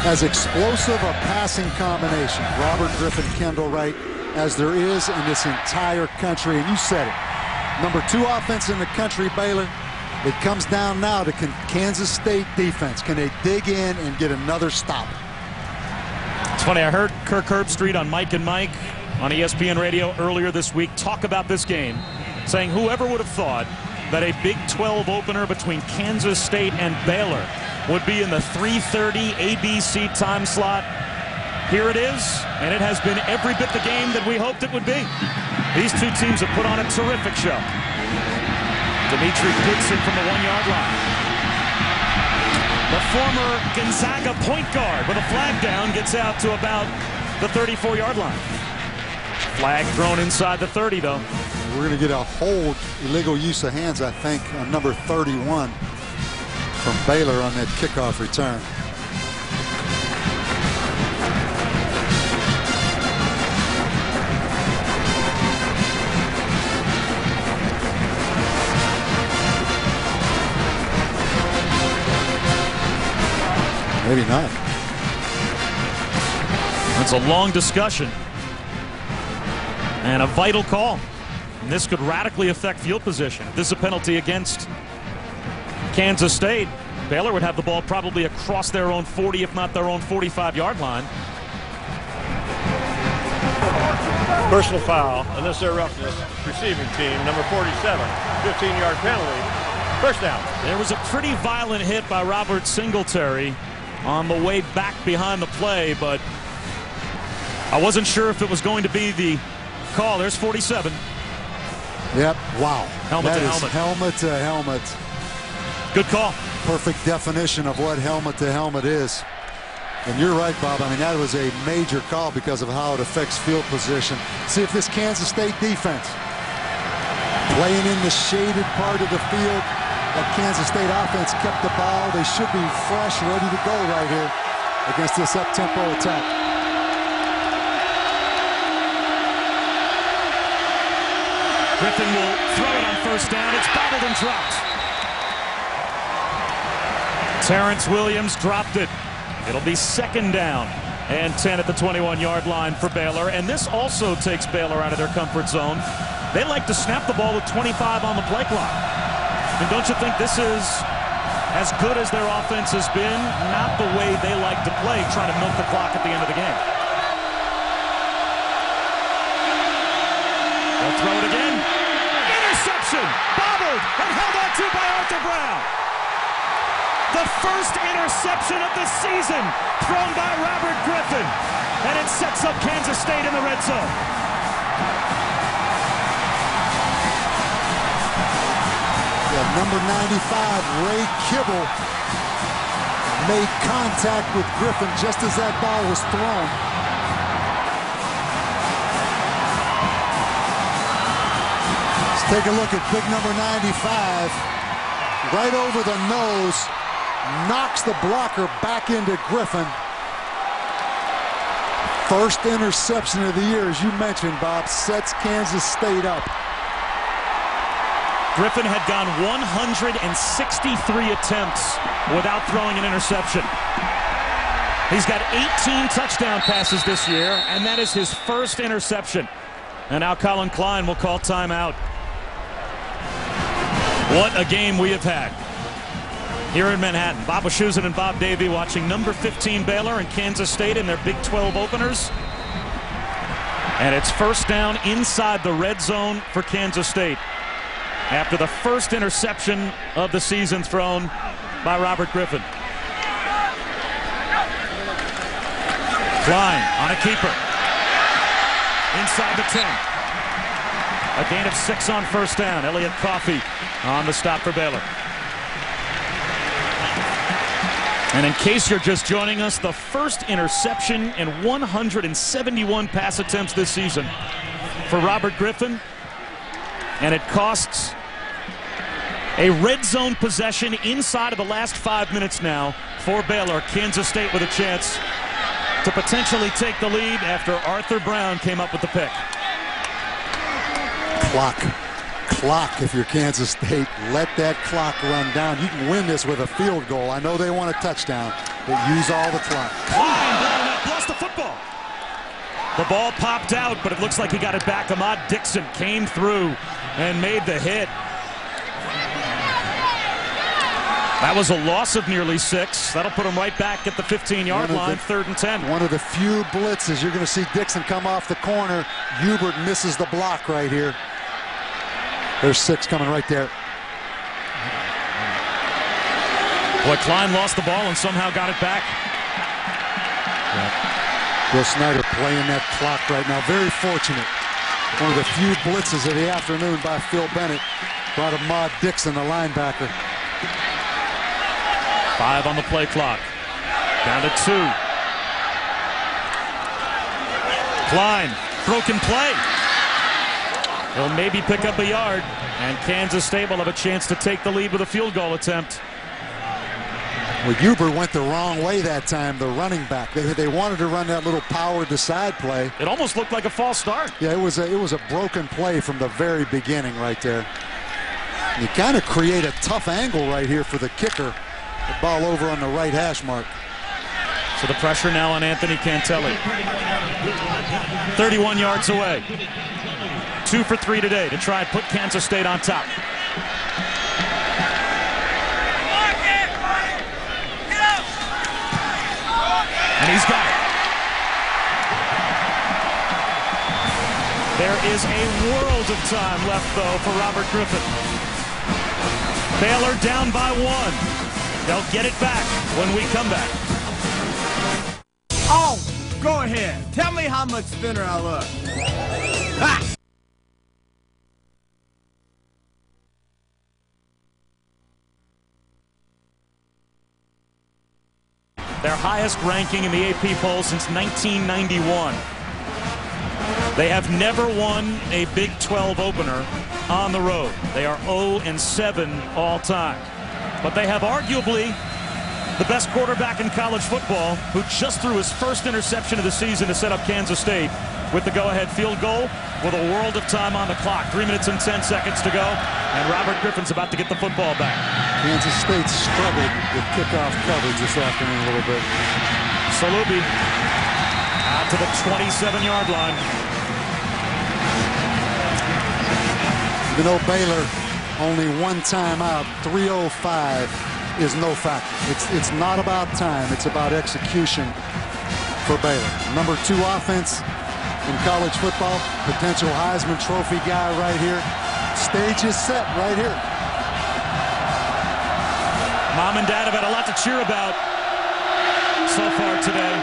As explosive a passing combination, Robert Griffin, Kendall Wright, as there is in this entire country. And you said it. Number 2 offense in the country, Baylor. It comes down now to Kansas State defense. Can they dig in and get another stop? It's funny, I heard Kirk Herbstreit on Mike and Mike on ESPN Radio earlier this week talk about this game, saying whoever would have thought that a Big 12 opener between Kansas State and Baylor would be in the 3:30 ABC time slot. Here it is, and it has been every bit the game that we hoped it would be. These 2 teams have put on a terrific show. Dimitri Dixon from the 1-yard line. The former Gonzaga point guard with a flag down gets out to about the 34-yard line. Flag thrown inside the 30, though. We're going to get a hold, illegal use of hands, I think, on number 31 from Baylor on that kickoff return. Maybe not. It's a long discussion and a vital call. And this could radically affect field position. If this is a penalty against Kansas State, Baylor would have the ball probably across their own 40, if not their own 45-yard line. Personal foul, unnecessary roughness, receiving team, number 47, 15-yard penalty, 1st down. There was a pretty violent hit by Robert Singletary on the way back behind the play, but I wasn't sure if it was going to be the call. There's 47. Yep. Wow. Helmet that to is helmet. Helmet to helmet. Good call. Perfect definition of what helmet to helmet is. And you're right, Bob. I mean, that was a major call because of how it affects field position. See if this Kansas State defense playing in the shaded part of the field. That Kansas State offense kept the ball. They should be fresh, ready to go right here against this up-tempo attack. Griffin will throw it on first down. It's bobbled and dropped. Terrence Williams dropped it. It'll be second down and 10 at the 21-yard line for Baylor. And this also takes Baylor out of their comfort zone. They like to snap the ball with 25 on the play clock. And don't you think this is as good as their offense has been? Not the way they like to play, trying to milk the clock at the end of the game. They'll throw it again. Interception! Bobbled and held on to by Arthur Brown. The first interception of the season thrown by Robert Griffin. And it sets up Kansas State in the red zone. Yeah, number 95, Ray Kibble, made contact with Griffin just as that ball was thrown. Let's take a look at big number 95. Right over the nose, knocks the blocker back into Griffin. First interception of the year, as you mentioned, Bob, sets Kansas State up. Griffin had gone 163 attempts without throwing an interception. He's got 18 touchdown passes this year, and that is his first interception. And now Colin Klein will call timeout. What a game we have had here in Manhattan. Bob Wischusen and Bob Davie watching number 15 Baylor and Kansas State in their Big 12 openers. And it's first down inside the red zone for Kansas State after the first interception of the season thrown by Robert Griffin. Klein on a keeper. Inside the 10. A gain of 6 on first down. Elliott Coffey on the stop for Baylor. And in case you're just joining us, the first interception in 171 pass attempts this season for Robert Griffin. And it costs a red zone possession inside of the last 5 minutes now for Baylor. Kansas State with a chance to potentially take the lead after Arthur Brown came up with the pick. Clock if you're Kansas State. Let that clock run down. You can win this with a field goal. I know they want a touchdown, but use all the clock. Klein lost the football. The ball popped out, but it looks like he got it back. Ahmad Dixon came through and made the hit. That was a loss of nearly 6. That'll put him right back at the 15-yard line, 3rd and 10. One of the few blitzes. You're going to see Dixon come off the corner. Hubert misses the block right here. There's 6 coming right there. Boy, Klein lost the ball and somehow got it back. Yeah. Bill Snyder playing that clock right now. Very fortunate. One of the few blitzes of the afternoon by Phil Bennett. Brought Ahmad Dixon, the linebacker. 5 on the play clock. Down to 2. Klein, broken play. He'll maybe pick up a yard, and Kansas State will have a chance to take the lead with a field goal attempt. Well, Hubert went the wrong way that time, the running back. They wanted to run that little power to side play. It almost looked like a false start. Yeah, it was a broken play from the very beginning right there. And you kind of create a tough angle right here for the kicker. The ball over on the right hash mark. So the pressure now on Anthony Cantelli. 31 yards away. 2 for 3 today to try and put Kansas State on top. And he's got it. There is a world of time left, though, for Robert Griffin. Baylor down by 1. They'll get it back when we come back. Oh, go ahead. Tell me how much thinner I look. Ha! their highest ranking in the AP poll since 1991. They have never won a Big 12 opener on the road. They are 0-7 all time. But they have arguably the best quarterback in college football, who just threw his first interception of the season to set up Kansas State with the go-ahead field goal with a world of time on the clock. 3 minutes and 10 seconds to go, and Robert Griffin's about to get the football back. Kansas State struggled with kickoff coverage this afternoon a little bit. Salubi out to the 27-yard line. Even though Baylor only one timeout, 3:05 is no factor. It's not about time. It's about execution for Baylor. Number 2 offense in college football. Potential Heisman Trophy guy right here. Stage is set right here. Mom and Dad have had a lot to cheer about so far today.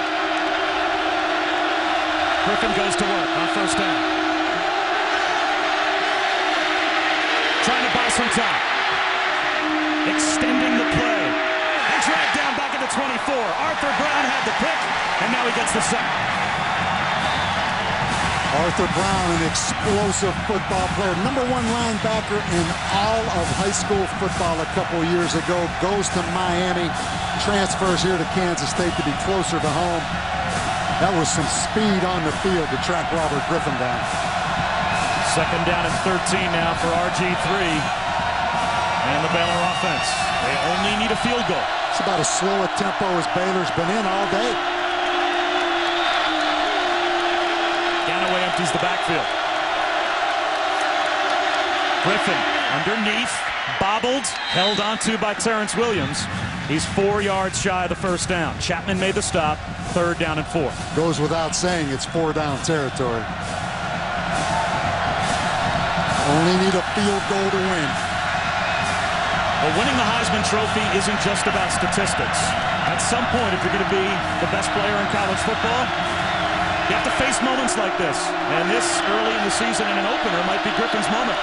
Griffin goes to work on first down. Trying to buy some time. Extending the play. And dragged down back at the 24. Arthur Brown had the pick, and now he gets the sack. Arthur Brown, an explosive football player. Number 1 linebacker in all of high school football a couple years ago. Goes to Miami. Transfers here to Kansas State to be closer to home. That was some speed on the field to track Robert Griffin down. Second down and 13 now for RG3 and the Baylor offense. They only need a field goal. It's about as slow a tempo as Baylor's been in all day. Ganaway empties the backfield. Griffin underneath, bobbled, held onto by Terrence Williams. He's 4 yards shy of the first down. Chapman made the stop. 3rd down and 4. Goes without saying it's 4-down territory. Only need a field goal to win. Well, winning the Heisman Trophy isn't just about statistics. At some point, if you're going to be the best player in college football, you have to face moments like this. And this early in the season in an opener might be Griffin's moment.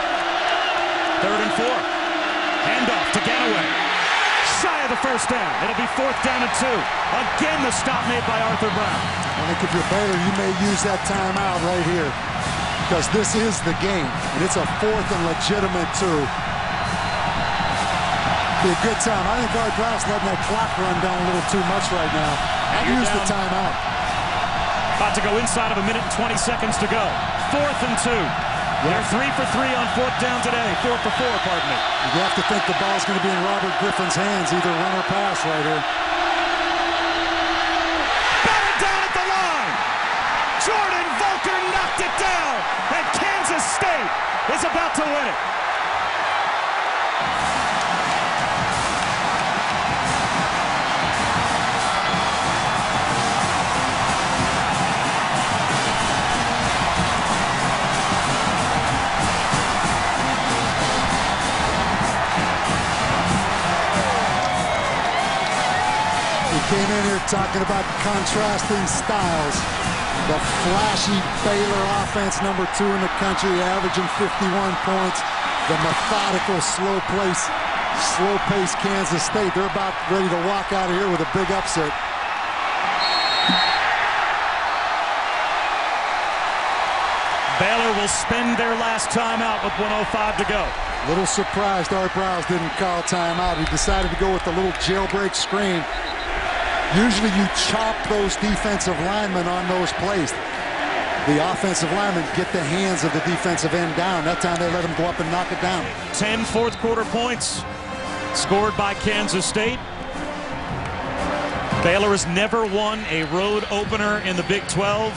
3rd and 4. Handoff to Ganaway. Shy of the first down. It'll be 4th down and 2. Again, the stop made by Arthur Brown. I think if you're Baylor, you may use that timeout right here, because this is the game, and it's a 4th and legitimate 2. Be a good time. I think Art Brown's letting that clock run down a little too much right now. I'd use the timeout. About to go inside of 1 minute and 20 seconds to go. 4th and 2. They're 3 for 3 on 4th down today. 4 for 4, pardon me. You have to think the ball's going to be in Robert Griffin's hands, either run or pass right here. Batted down at the line. Jordan Volker knocked it down, and Kansas State is about to win it. Came in here talking about contrasting styles. The flashy Baylor offense, number 2 in the country, averaging 51 points. The methodical, slow-paced Kansas State. They're about ready to walk out of here with a big upset. Baylor will spend their last timeout with 1:05 to go. Little surprised Art Browse didn't call timeout. He decided to go with the little jailbreak screen. Usually you chop those defensive linemen on those plays. The offensive linemen get the hands of the defensive end down. That time they let them go up and knock it down. 10 fourth-quarter points scored by Kansas State. Baylor has never won a road opener in the Big 12.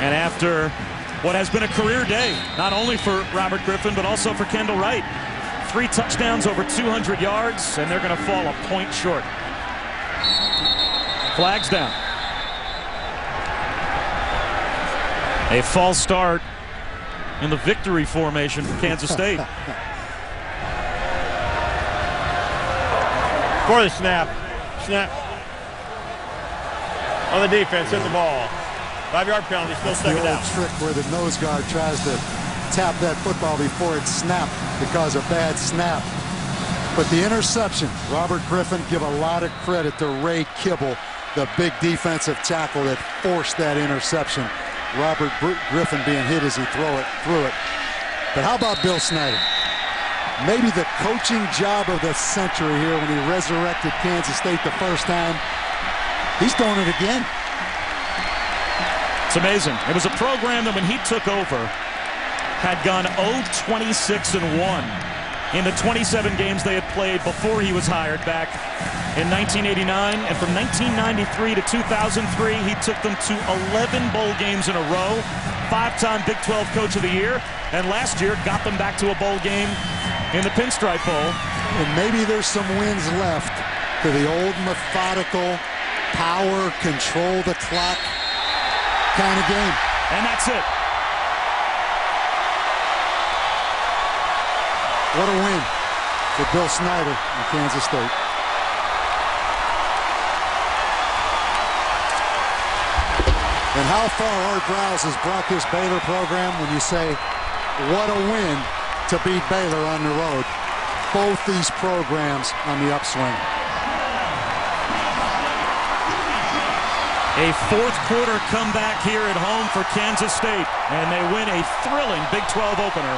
And after what has been a career day, not only for Robert Griffin, but also for Kendall Wright. 3 touchdowns, over 200 yards, and they're going to fall a point short. Flags down. A false start in the victory formation for Kansas State. For the snap. Snap. On the defense, hit the ball. 5-yard penalty, still second down. That's the old trick where the nose guard tries to tap that football before it's snapped because of bad snap. But the interception, Robert Griffin, give a lot of credit to Ray Kibble. the big defensive tackle that forced that interception. Robert Griffin being hit as he threw it. But how about Bill Snyder? Maybe the coaching job of the century here when he resurrected Kansas State the first time. He's doing it again. It's amazing. It was a program that when he took over had gone 0-26-1 in the 27 games they had played before he was hired back in 1989. And from 1993 to 2003, he took them to 11 bowl games in a row, 5-time Big 12 Coach of the Year, and last year got them back to a bowl game in the Pinstripe Bowl. And maybe there's some wins left to the old methodical, power, control the clock kind of game. And that's it. What a win for Bill Snyder in Kansas State. And how far Art Browse has brought this Baylor program when you say, what a win to beat Baylor on the road. Both these programs on the upswing. A fourth quarter comeback here at home for Kansas State, and they win a thrilling Big 12 opener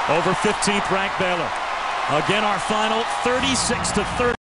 over 15th ranked Baylor. Again, our final 36-30.